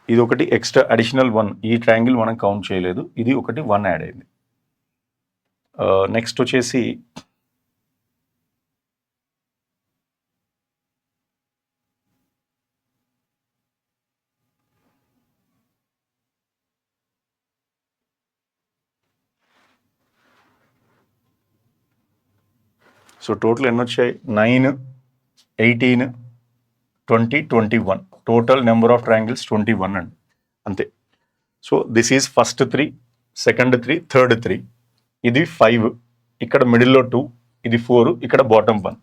ఇది ఒకటి ఎక్స్ట్రా అడిషనల్ 1, ఈ ట్రయాంగిల్ మనం కౌంట్ చేయలేదు, ఇది ఒకటి 1 యాడ్ అయింది. నెక్స్ట్ వచ్చేసి సో టోటల్ ఎన్ని వచ్చాయి, 9 18 20 21 టోటల్ నెంబర్ ఆఫ్ ట్రయాంగిల్స్ 21 అండి, అంతే. So this is first 3, second 3, third 3, ఇది 5, ఇక్కడ మిడిల్లో 2, ఇది 4, ఇక్కడ బాటమ్ 1.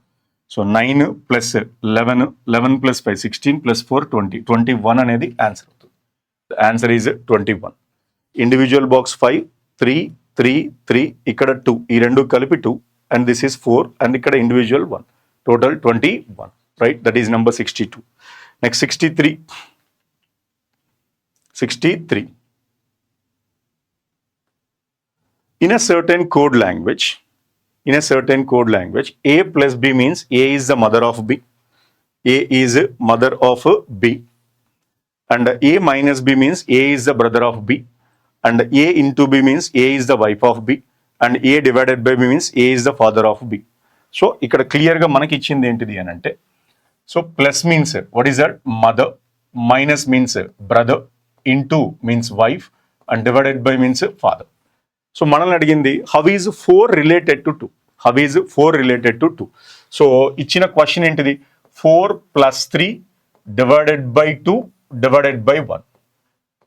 సో 9 + 11 11 + 5 16 + 4 20 21 అనేది ఆన్సర్ అవుతుంది. The answer is 21. Individual box 5 3 3 3, ఇక్కడ 2, ఈ రెండు కలిపి 2, and this is 4, and ikkada individual 1, total 21, right. That is number 62. Next 63. In a certain code language, A plus B means A is the mother of B, A is mother of B, and A minus B means A is the brother of B, and A into B means A is the wife of B, and A divided by B means A is the father of B. So ఇక్కడ క్లియర్గా మనకి ఇచ్చింది ఏంటిది అని అంటే, so plus means what is that, mother, minus means brother, into means wife, and divided by means father. So మనల్ని అడిగింది how is 4 related to 2, how is 4 related to 2. So ఇచ్చిన క్వశ్చన్ ఏంటిది, 4 + 3 divided by 2 divided by 1,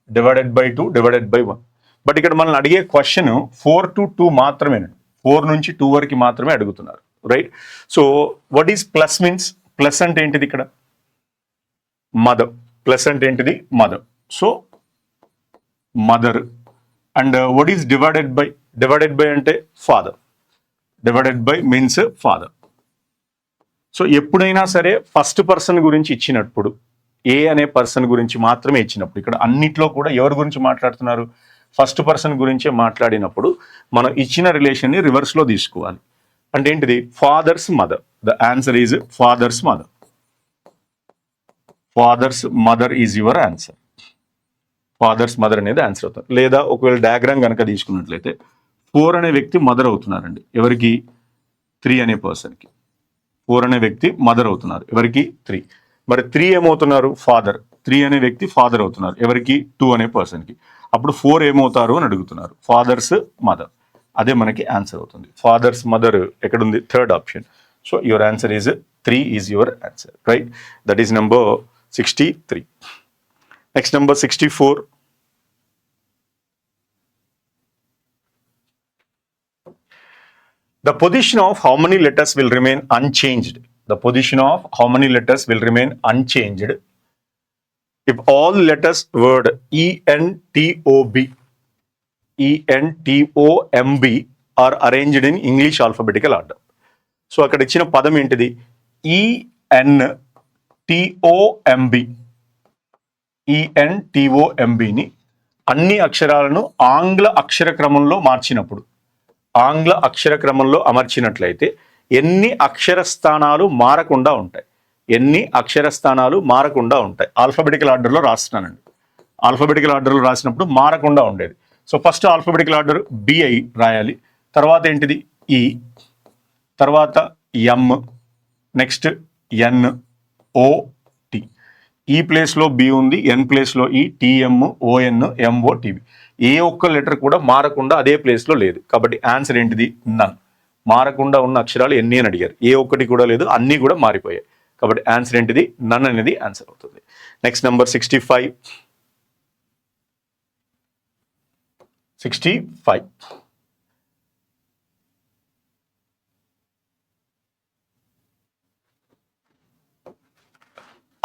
divided by 2 divided by 1. But ఇక్కడ మనల్ని అడిగే question 4 to 2 మాత్రమేనండి, 4 నుంచి 2 వరకు మాత్రమే అడుగుతున్నారు, right. So what is plus means, plus అంటే ఏంటిది ఇక్కడ మదర్, ప్లస్ అంటే ఏంటిది mother, so mother. And what is divided by, divided by అంటే father, divided by means father. So ఎప్పుడైనా సరే ఫస్ట్ పర్సన్ గురించి ఇచ్చినప్పుడు, ఏ అనే పర్సన్ గురించి మాత్రమే ఇచ్చినప్పుడు, ఇక్కడ అన్నిట్లో కూడా ఎవరి గురించి మాట్లాడుతున్నారు, ఫస్ట్ పర్సన్ గురించే మాట్లాడినప్పుడు మనం ఇచ్చిన రిలేషన్ని రివర్స్లో తీసుకోవాలి. అంటే ఏంటిది, father's mother, the answer is father's mother, father's mother is your answer, father's mother అనేది ఆన్సర్ అవుతుంది. లేదా ఒకవేళ డయాగ్రామ్ కనుక తీసుకున్నట్లయితే 4 అనే వ్యక్తి మదర్ అవుతున్నారండి, ఎవరికి 3 అనే పర్సన్కి, 4 అనే వ్యక్తి మదర్ అవుతున్నారు, ఎవరికి 3. మరి 3 ఏమవుతున్నారు, ఫాదర్, 3 అనే వ్యక్తి ఫాదర్ అవుతున్నారు, ఎవరికి 2 అనే పర్సన్కి. అప్పుడు 4 ఏమవుతారు అని అడుగుతున్నారు, ఫాదర్స్ మదర్, అదే మనకి ఆన్సర్ అవుతుంది. ఫాదర్స్ మదర్ ఎక్కడుంది, third option. So your answer is 3 is your answer, right. That is number 63. Next number 64. The position of how many letters will remain unchanged? The position of how many letters will remain unchanged if all letters word ENTOB are arranged in English alphabetical order. So అక్కడ ఇచ్చిన పదం ఏంటిది, ENTOMBని అన్ని అక్షరాలను ఆంగ్ల అక్షర క్రమంలో మార్చినప్పుడు, ఆంగ్ల అక్షర క్రమంలో అమర్చినట్లయితే ఎన్ని అక్షర స్థానాలు మారకుండా ఉంటాయి, ఎన్ని అక్షర స్థానాలు మారకుండా ఉంటాయి. ఆల్ఫాబెటికల్ ఆర్డర్లో రాస్తున్నానండి, ఆల్ఫాబెటికల్ ఆర్డర్లో రాసినప్పుడు మారకుండా ఉండేది. So first alphabetical order BI రాయాలి, తర్వాత ఏంటిది E, తర్వాత M, నెక్స్ట్ NOT, ఈ ప్లేస్లో B ఉంది, N ప్లేస్లో E, TM ON MOTB. ఏ ఒక్క లెటర్ కూడా మారకుండా అదే ప్లేస్లో లేదు, కాబట్టి ఆన్సర్ ఏంటిది, నన్. మారకుండా ఉన్న అక్షరాలు ఎన్ని అని అడిగారు, ఏ ఒక్కటి కూడా లేదు, అన్నీ కూడా మారిపోయాయి, కాబట్టి ఆన్సర్ ఏంటిది, నన్ అనేది ఆన్సర్ అవుతుంది. Next number 65.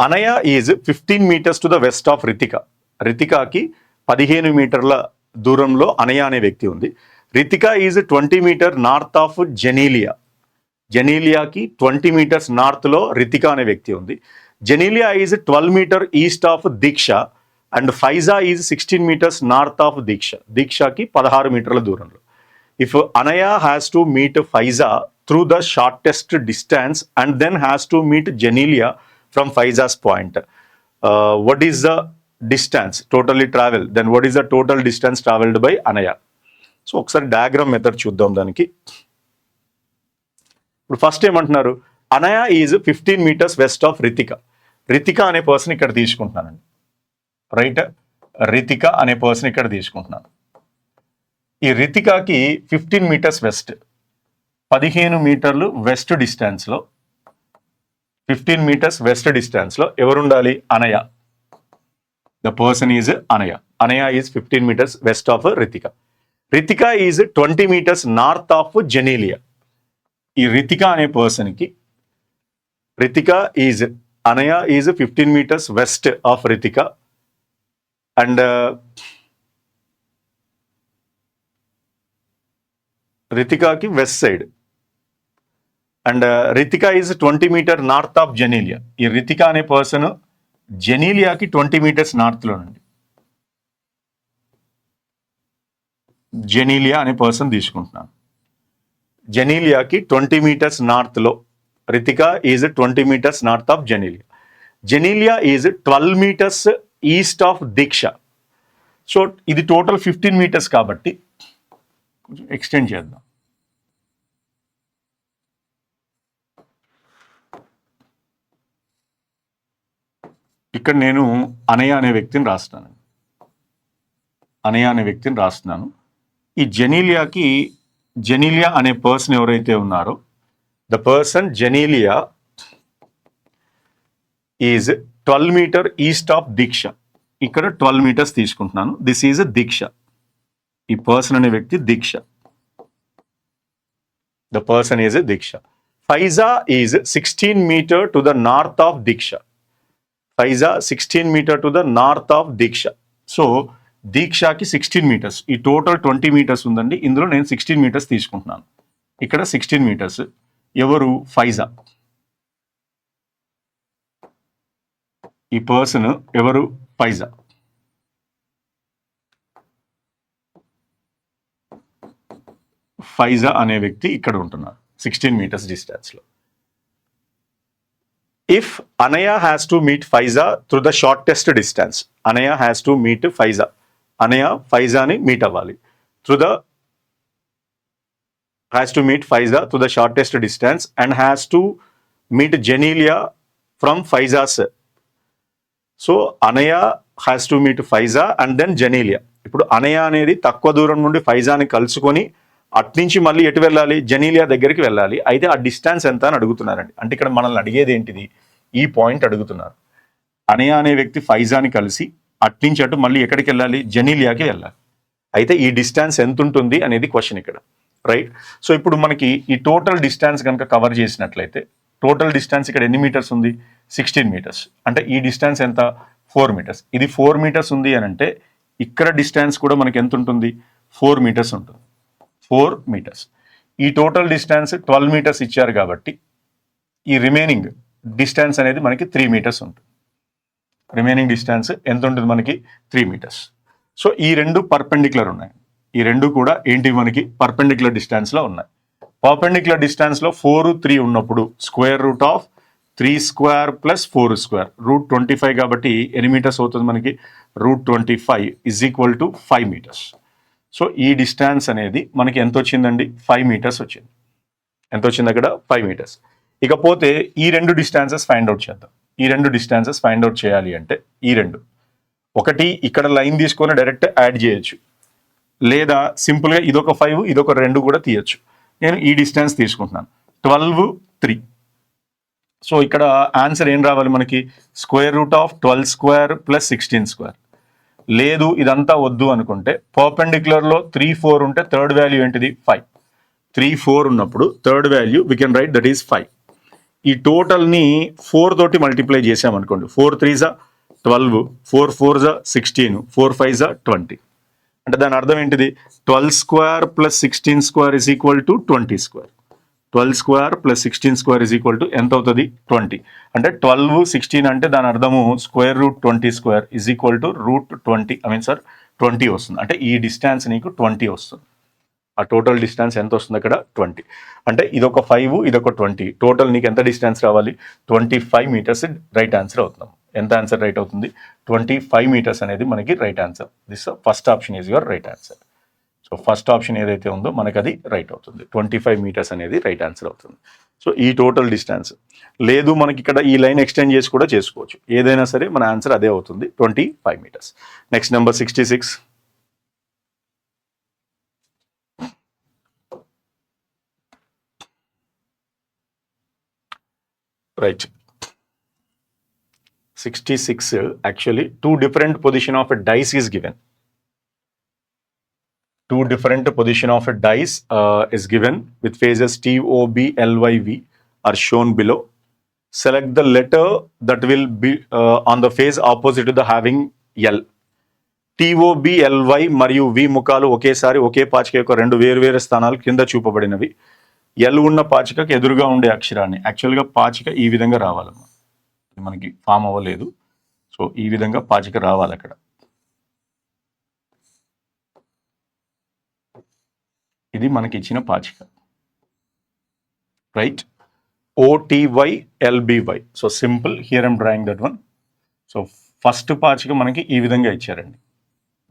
Anaya is 15 meters to the west of Ritika. రితికాకి 15 మీటర్ల దూరంలో అనయ అనే వ్యక్తి ఉంది. Ritika is 20 meter north of Genelia. జెనీలియాకి 20 meters నార్త్లో రితిక అనే వ్యక్తి ఉంది. Genelia is 12 meter east of Diksha and Faiza is 16 meters north of Diksha. దీక్షకి 16 మీటర్ల దూరంలో. If Anaya has to meet Faiza through the shortest distance and then has to meet Genelia from Faiza's point, what is the distance totally travel, then what is the total distance traveled by Anaya? So ఒకసారి diagram method చూద్దాం దానికి. ఇప్పుడు first ఏమంటున్నారు, Anaya is 15 meters west of Ritika. Ritika అనే person ఇక్కడ తీసుకుంటున్నానండి, right? Ritika అనే person ఇక్కడ తీసుకుంటున్నాను. ఈ రితికాకి 15 meters వెస్ట్, 15 మీటర్లు వెస్ట్ డిస్టెన్స్లో, 15 meters వెస్ట్ డిస్టెన్స్లో ఎవరు ఉండాలి? Anaya. The person is Anaya. Anaya is 15 meters west of Ritika. Ritika is 20 meters north of Genelia. ఈ రితిక అనే పర్సన్కి Ritika is Anaya is 15 meters west of Ritika and రితికాకి west side and Ritika is 20 meter north of Genelia. ఈ రితిక అనే పర్సన్ జెనీలియాకి 20 meters నార్త్లోనండి. జెనీలియా అనే పర్సన్ తీసుకుంటున్నాను. జెనీలియాకి 20 meters నార్త్లో Ritika is 20 meters north of Genelia. Genelia is 12 meters east of Deeksha. So ఇది టోటల్ 15 meters కాబట్టి కొంచెం ఎక్స్టెండ్ చేద్దాం. ఇక్కడ నేను అనయ అనే వ్యక్తిని రాస్తున్నాను. అనయ అనే వ్యక్తిని రాస్తున్నాను. ఈ జెనీలియా అనే పర్సన్ ఎవరైతే ఉన్నారో, the person Genelia is 12 meter east of Diksha. ఇక్కడ 12 meters తీసుకుంటున్నాను. This is Diksha. ఈ పర్సన్ అనే వ్యక్తి Diksha. The person is Diksha. Faiza is 16 meter to the north of Diksha. Faiza 16 meter to the north of Deeksha. So దీక్షకి 16 meters. ఈ టోటల్ 20 meters ఉందండి. ఇందులో నేను 16 meters తీసుకుంటున్నాను. ఇక్కడ 16 meters. ఎవరు? ఫైజా. ఈ పర్సన్ ఎవరు? ఫైజా. ఫైజా అనే వ్యక్తి ఇక్కడ ఉంటున్నారు 16 meters డిస్టెన్స్లో. If Anaya has to meet Faiza through the shortest distance, Anaya has to meet Faiza, Anaya ఫైజాని మీట్ అవ్వాలి has to meet Faiza through the shortest distance and has to meet Genelia from Faiza's. So Anaya has to meet Faiza and then Genelia. ఇప్పుడు అనయ అనేది తక్కువ దూరం నుండి ఫైజాని కలుసుకొని అట్నుంచి మళ్ళీ ఎటు వెళ్ళాలి? జెనీలియా దగ్గరికి వెళ్ళాలి. అయితే ఆ డిస్టెన్స్ ఎంత అని అడుగుతున్నారండి. అంటే ఇక్కడ మనల్ని అడిగేది ఏంటిది? ఈ పాయింట్ అడుగుతున్నారు. అనయ అనే వ్యక్తి ఫైజాని కలిసి అట్నుంచి అటు మళ్ళీ ఎక్కడికి వెళ్ళాలి? జెనీలియాకి వెళ్ళాలి. అయితే ఈ డిస్టెన్స్ ఎంత ఉంటుంది అనేది క్వశ్చన్ ఇక్కడ, రైట్? సో ఇప్పుడు మనకి ఈ టోటల్ డిస్టెన్స్ కనుక కవర్ చేసినట్లయితే టోటల్ డిస్టెన్స్ ఇక్కడ ఎన్ని మీటర్స్ ఉంది? 16 meters. అంటే ఈ డిస్టెన్స్ ఎంత? 4 meters. ఇది 4 meters ఉంది అని అంటే ఇక్కడ డిస్టెన్స్ కూడా మనకి ఎంత ఉంటుంది? 4 meters ఉంటుంది. 4 meters. ఈ టోటల్ డిస్టెన్స్ 12 meters ఇచ్చారు కాబట్టి ఈ రిమైనింగ్ డిస్టెన్స్ అనేది మనకి 3 meters ఉంటుంది. రిమైనింగ్ డిస్టెన్స్ ఎంత ఉంటుంది మనకి? 3 meters. సో ఈ రెండు పర్పెండిక్యులర్ ఉన్నాయి. ఈ రెండు కూడా ఏంటి? మనకి పర్పెండిక్యులర్ డిస్టెన్స్లో ఉన్నాయి. పర్పెండిక్యులర్ డిస్టెన్స్లో 4, 3 ఉన్నప్పుడు square root of 3 square plus 4 square √25 కాబట్టి ఎన్ని మీటర్స్ అవుతుంది మనకి? √25 is equal to 5 meters. So ఈ డిస్టెన్స్ అనేది మనకి ఎంత వచ్చిందండి? 5 meters వచ్చింది. ఎంత వచ్చింది అక్కడ? 5 meters. ఇకపోతే ఈ రెండు డిస్టెన్సెస్ ఫైండ్ అవుట్ చేద్దాం. ఈ రెండు డిస్టెన్సెస్ ఫైండ్ అవుట్ చేయాలి అంటే ఈ రెండు, ఒకటి ఇక్కడ లైన్ తీసుకొని డైరెక్ట్ యాడ్ చేయొచ్చు, లేదా సింపుల్గా ఇదొక 5 ఇదొక 2 కూడా తీయచ్చు. నేను ఈ డిస్టెన్స్ తీసుకుంటున్నాను 12, 3. సో ఇక్కడ ఆన్సర్ ఏం రావాలి మనకి? Square root of 12 square plus 16 square. లేదు ఇదంతా వద్దు అనుకుంటే పర్పెండిక్యులర్లో 3, 4 ఉంటే థర్డ్ వాల్యూ ఏంటిది? 5. 3, 4 ఉన్నప్పుడు third value we can write that is 5. ఈ టోటల్ని 4 తోటి మల్టిప్లై చేసామనుకోండి, 4 3 12, 4 4 16, 4 5 20. అంటే దాని అర్థం ఏంటిది? 12 square plus 16 square is equal to 20 square. 12 square plus 16 square is equal to ఎంత అవుతుంది? 20. అంటే 12 16 అంటే దాని అర్థము square root 20 square is equal to root 20, 20 వస్తుంది. అంటే ఈ డిస్టెన్స్ నీకు 20 వస్తుంది. ఆ టోటల్ డిస్టెన్స్ ఎంత వస్తుంది అక్కడ? 20. అంటే ఇదొక 5, ఇదొక 20, టోటల్ నీకు ఎంత డిస్టెన్స్ రావాలి? 25 మీటర్స్ రైట్ ఆన్సర్ అవుతుంది. ఎంత ఆన్సర్ రైట్ అవుతుంది? 25 మీటర్స్ అనేది మనకి right answer. This first option is your right answer. So first option ఏదైతే ఉందో మనకు అది రైట్ అవుతుంది. 25 మీటర్స్ అనేది రైట్ ఆన్సర్ అవుతుంది. సో ఈ టోటల్ డిస్టెన్స్ లేదు, మనకి ఇక్కడ ఈ లైన్ ఎక్స్టెండ్ చేసి కూడా చేసుకోవచ్చు. ఏదైనా సరే మన ఆన్సర్ అదే అవుతుంది, 25 metres. Next number 66. Right. 66, actually, two different position of a dice is given. Two different position of a dice is given with phases T, O, B, L, Y, V are shown below. Select the letter that will be on the phase opposite to the having L. TOBLY మరియు V ముఖాలు ఒకేసారి ఒకే పాచిక యొక్క రెండు వేరు స్థానాలు కింద చూపబడినవి. L ఉన్న పాచికకు ఎదురుగా ఉండే అక్షరాన్ని, యాక్చువల్గా పాచిక ఈ విధంగా రావాలమ్మా, మనకి ఫామ్ అవ్వలేదు. సో ఈ విధంగా పాచిక రావాలి అక్కడ. ఇది మనకి ఇచ్చిన పాచిక, right? OTYLBY. So simple, here I'm drawing that one. So first పాచిక మనకి ఈ విధంగా ఇచ్చారండి,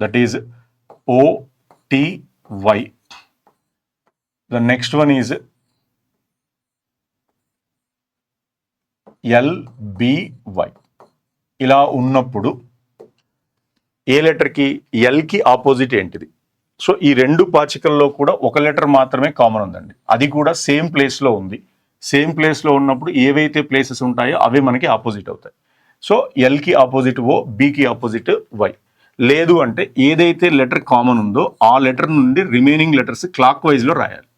that is OTY. The next one is LBY. ఇలా ఉన్నప్పుడు ఏ లెటర్కి, ఎల్కి ఆపోజిట్ ఏంటిది? సో ఈ రెండు పాచికల్లో కూడా ఒక లెటర్ మాత్రమే కామన్ ఉందండి, అది కూడా సేమ్ ప్లేస్లో ఉంది. సేమ్ ప్లేస్లో ఉన్నప్పుడు ఏవైతే ప్లేసెస్ ఉంటాయో అవి మనకి ఆపోజిట్ అవుతాయి. సో ఎల్కి ఆపోజిట్ O, బికి ఆపోజిట్ Y. లేదు అంటే ఏదైతే లెటర్ కామన్ ఉందో ఆ లెటర్ నుండి రిమైనింగ్ లెటర్స్ క్లాక్ వైజ్లో రాయాలి,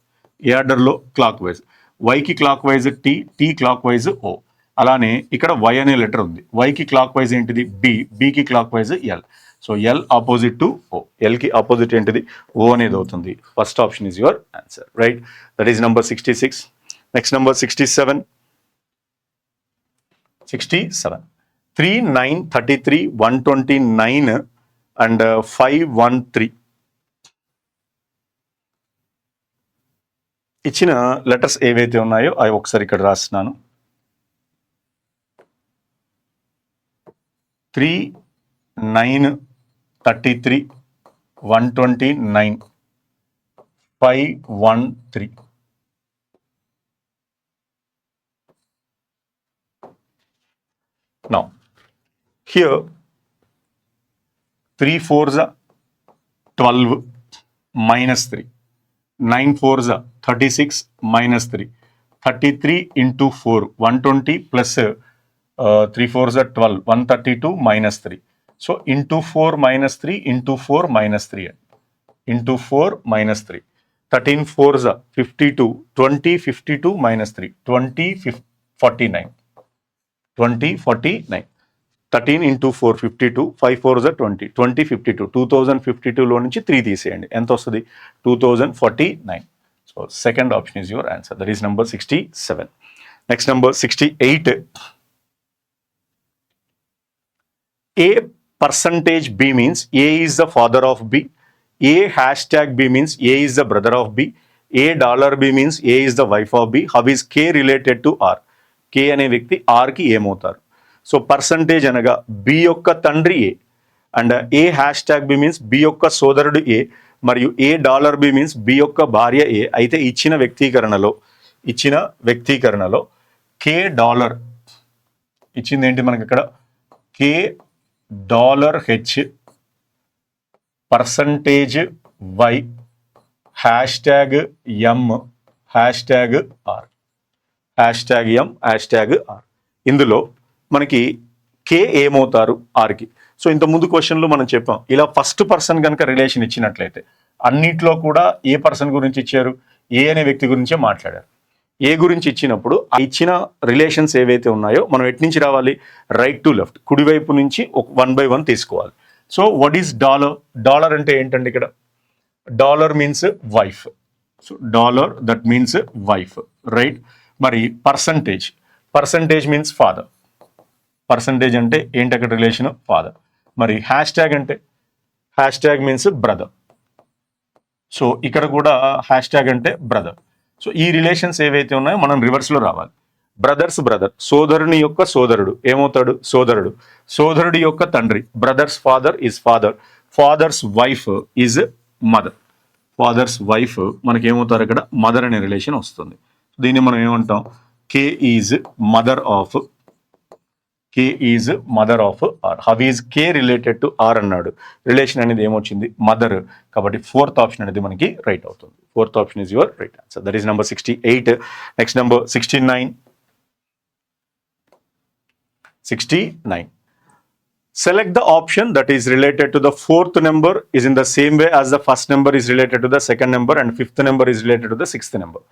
ఏ ఆర్డర్లో? Clockwise. వైకి clockwise T, T clockwise O. అలానే ఇక్కడ Y అనే లెటర్ ఉంది, వైకి క్లాక్ వైజ్ ఏంటిది? B, బికి క్లాక్ వైజ్ L. సో L ఆపోజిట్ టు O, ఎల్కి ఆపోజిట్ ఏంటిది? O అనేది అవుతుంది. First option is your answer, right? That is number 66. Next number 67. 3, 9, 33, 129 and 513. ఇచ్చిన లెటర్స్ ఏవైతే ఉన్నాయో అవి ఒకసారి ఇక్కడ రాస్తున్నాను. 3, 9, 33, 129, 513. Now, here 3 4s are 12 minus 3. 9 4s are 36 minus 3. 33 into 4, 120 plus 3 4s are 12, 132 minus 3. So into 4 minus 3 into 4 minus 3 into 4 minus 3. 13 4s are 52, 20 52 minus 3, 20 49. 20 49. 13 into 4 52, 5 4s are 20, 20 52. 2052లో నుంచి 3 తీసేయండి, ఎంత వస్తుంది? 2049. So second option is your answer, that is number 67. Next number 68. A percentage B means A is the father of B. A hashtag B means A is the brother of B. A $B means A is the wife of B. How is K related to R? K అనే వ్యక్తి R కి ఏమవుతారు? So percentage అనగా B యొక్క తండ్రి A, and A hash tag B means B యొక్క సోదరుడు A, మరియు $B మీన్స్ B యొక్క భార్య A. అయితే ఇచ్చిన వ్యక్తీకరణలో K డాలర్ ఇచ్చింది ఏంటి మనకి ఇక్కడ? K $H percentage Y hash tag M hash tag R, hash tag M hash tag R. ఇందులో మనకి K ఏమవుతారు ఆర్కి? సో ఇంత ముందు క్వశ్చన్లో మనం చెప్పాం, ఇలా ఫస్ట్ పర్సన్ కనుక రిలేషన్ ఇచ్చినట్లయితే అన్నిట్లో కూడా ఏ పర్సన్ గురించి ఇచ్చారు? ఏ అనే వ్యక్తి గురించే మాట్లాడారు. ఏ గురించి ఇచ్చినప్పుడు ఆ ఇచ్చిన రిలేషన్స్ ఏవైతే ఉన్నాయో మనం ఎటు నుంచి రావాలి, రైట్ టు లెఫ్ట్, కుడివైపు నుంచి ఒక 1 by 1 తీసుకోవాలి. So what is dollar? Dollar అంటే ఏంటండి ఇక్కడ? Dollar means wife. So dollar that means wife, right. మరి percentage, percentage means father. Percentage అంటే ఏంటి అక్కడ రిలేషన్? ఫాదర్. మరి హ్యాష్ ట్యాగ్ అంటే, hashtag means brother. So ఇక్కడ కూడా హ్యాష్ ట్యాగ్ అంటే బ్రదర్. సో ఈ రిలేషన్స్ ఏవైతే ఉన్నాయో మనం రివర్స్లో రావాలి. బ్రదర్స్ బ్రదర్, సోదరుని యొక్క సోదరుడు ఏమవుతాడు? సోదరుడు. సోదరుడి యొక్క తండ్రి, brother's father is father. Father's wife is mother. Father's wife మనకి ఏమవుతారు ఇక్కడ? మదర్ అనే రిలేషన్ వస్తుంది. దీన్ని మనం ఏమంటాం? K is mother of, K is mother of R. How is K related to R అన్నాడు. రిలేషన్ అనేది ఏమొచ్చింది? మదర్. కాబట్టి ఫోర్త్ ఆప్షన్ అనేది మనకి రైట్ అవుతుంది. Fourth option is your right answer. That is number 68. Next number 69. 69. Select the option that is related to the fourth number is in the same way as the first number is related to the second number and fifth number is related to the sixth number.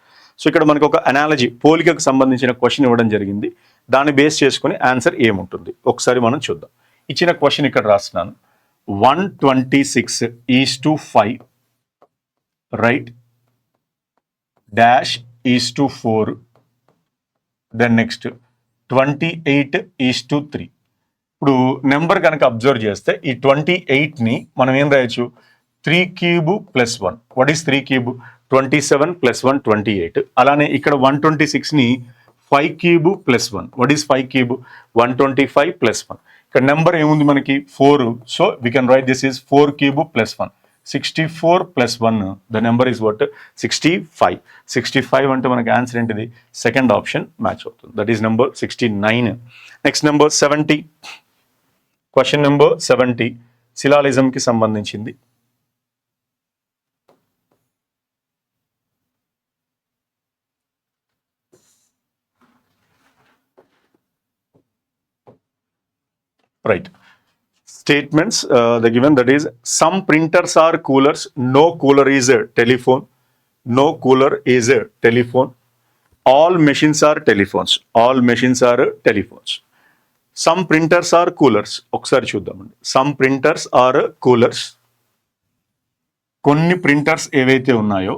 So ఇక్కడ మనకు ఒక analogy, పోలికకు సంబంధించిన question ఇవ్వడం జరిగింది. దాన్ని base చేసుకుని answer ఏముంటుంది ఒకసారి మనం చూద్దాం. ఇచ్చిన క్వశ్చన్ ఇక్కడ రాస్తున్నాను. 126:5 రైట్, డాష్ (4). Then next 28:3. ఇప్పుడు నెంబర్ కనుక అబ్జర్వ్ చేస్తే ఈ 28ని మనం ఏం రాయొచ్చు? 3 cube + 1. What is 3 cube? 27 + 1 28. అలానే ఇక్కడ 126ని 5 cube + 1. What is 5 cube? 125 + 1. ఇక్కడ నెంబర్ ఏముంది మనకి? 4. So we can write this is 4 cube + 1. 64 + 1. The number is what? 65. 65 అంటే మనకి ఆన్సర్ ఏంటిది? సెకండ్ ఆప్షన్ మ్యాచ్ అవుతుంది. That is number 69. Next number 70. Question number 70 శిలాలిజంకి సంబంధించింది. Right. Statements the given, that is some printers are coolers, no cooler is a telephone, no cooler is a telephone, all machines are telephones, all machines are telephones. Some printers are coolers. ఒకసారి చూద్దామండి. Some printers are coolers. కొన్ని printers ఏవైతే ఉన్నాయో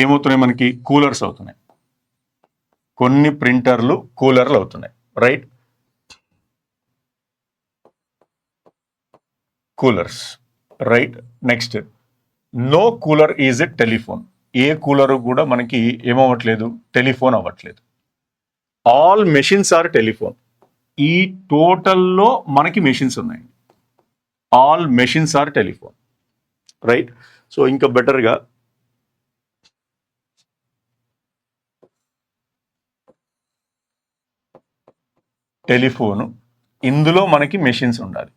ఏమవుతున్నాయి మనకి? Coolers అవుతున్నాయి. కొన్ని ప్రింటర్లు కూలర్లు అవుతున్నాయి, right. Coolers, right. Next no cooler is a telephone. ఏ కూలర్ కూడా మనకి ఏమవ్వట్లేదు? టెలిఫోన్ అవ్వట్లేదు. All machines are telephone. ఈ టోటల్లో మనకి మెషిన్స్ ఉన్నాయి. All machines are telephone, right. So ఇంకా బెటర్గా టెలిఫోను, ఇందులో మనకి మెషిన్స్ ఉండాలి.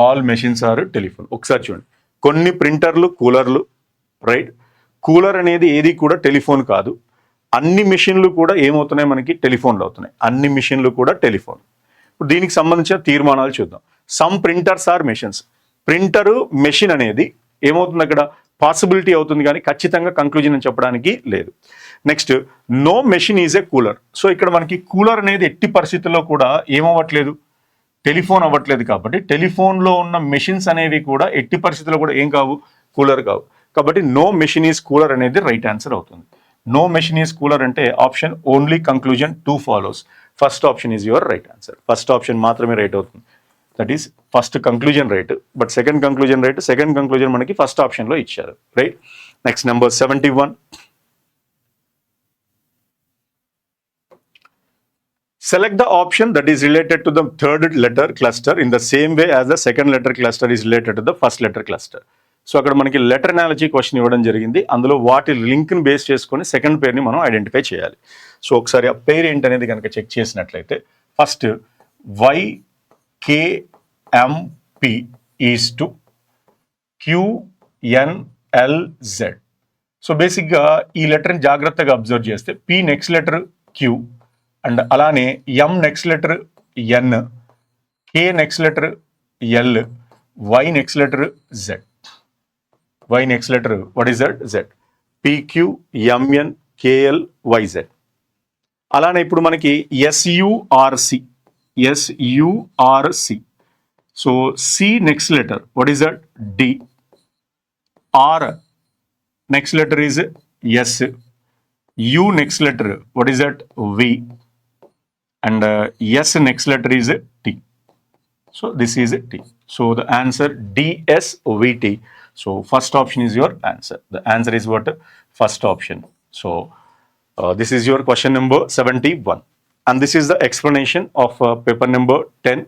All machines are telephone. ఒకసారి చూడండి. కొన్ని ప్రింటర్లు కూలర్లు, రైట్. కూలర్ అనేది ఏది కూడా టెలిఫోన్ కాదు. అన్ని మిషన్లు కూడా ఏమవుతున్నాయి మనకి? టెలిఫోన్లు అవుతున్నాయి. అన్ని మిషన్లు కూడా టెలిఫోన్. ఇప్పుడు దీనికి సంబంధించిన తీర్మానాలు చూద్దాం. Some printers are machines. Printer machine అనేది ఏమవుతుంది అక్కడ? పాసిబిలిటీ అవుతుంది కానీ ఖచ్చితంగా కంక్లూజన్ అని చెప్పడానికి లేదు. Next no machine is a cooler. So ఇక్కడ మనకి కూలర్ అనేది ఎట్టి పరిస్థితుల్లో కూడా ఏమవ్వట్లేదు? టెలిఫోన్ అవ్వట్లేదు. కాబట్టి టెలిఫోన్లో ఉన్న మెషిన్స్ అనేవి కూడా ఎట్టి పరిస్థితుల్లో కూడా ఏం కావు? కూలర్ కావు. కాబట్టి నో మెషిన్ ఈజ్ కూలర్ అనేది రైట్ ఆన్సర్ అవుతుంది. నో మెషిన్ ఈజ్ కూలర్ అంటే option only conclusion 2 follows. First option is your right answer. First option మాత్రమే రైట్ అవుతుంది. That is first conclusion right, but second conclusion right. Second conclusion మనకి first ఆప్షన్లో ఇచ్చారు, right. Next number 71. Select the option that is related to the third letter cluster in the same way as the second letter cluster is related to the first letter cluster. So అక్కడ మనకి letter analogy question ఇవ్వడం జరిగింది. అందులో వాటి లింక్ని base చేసుకొని second Perni మనం identify చేయాలి. సో ఒకసారి ఆ పేరు ఏంటనేది కనుక చెక్ చేసినట్లయితే first YKMP is to QNLZ. So బేసిక్గా ఈ లెటర్ని జాగ్రత్తగా అబ్జర్వ్ చేస్తే P next letter Q, and అలానే M next letter N, K next letter L, Y next letter Z. Y next letter what is that? Z. PQMNKLYZ. అలానే ఇప్పుడు మనకి SURC. So C next letter, what is that? D. R next letter is S. U next letter, what is that? V. And S next letter is T. So this is T. So the answer DSVT. So first option is your answer. The answer is what? First option. So this is your question number 71. And this is the explanation of paper number 10.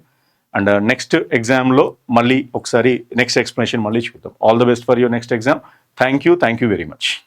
And next exam lo malli oksari next explanation malli chuddam. All the best for your next exam. Thank you very much.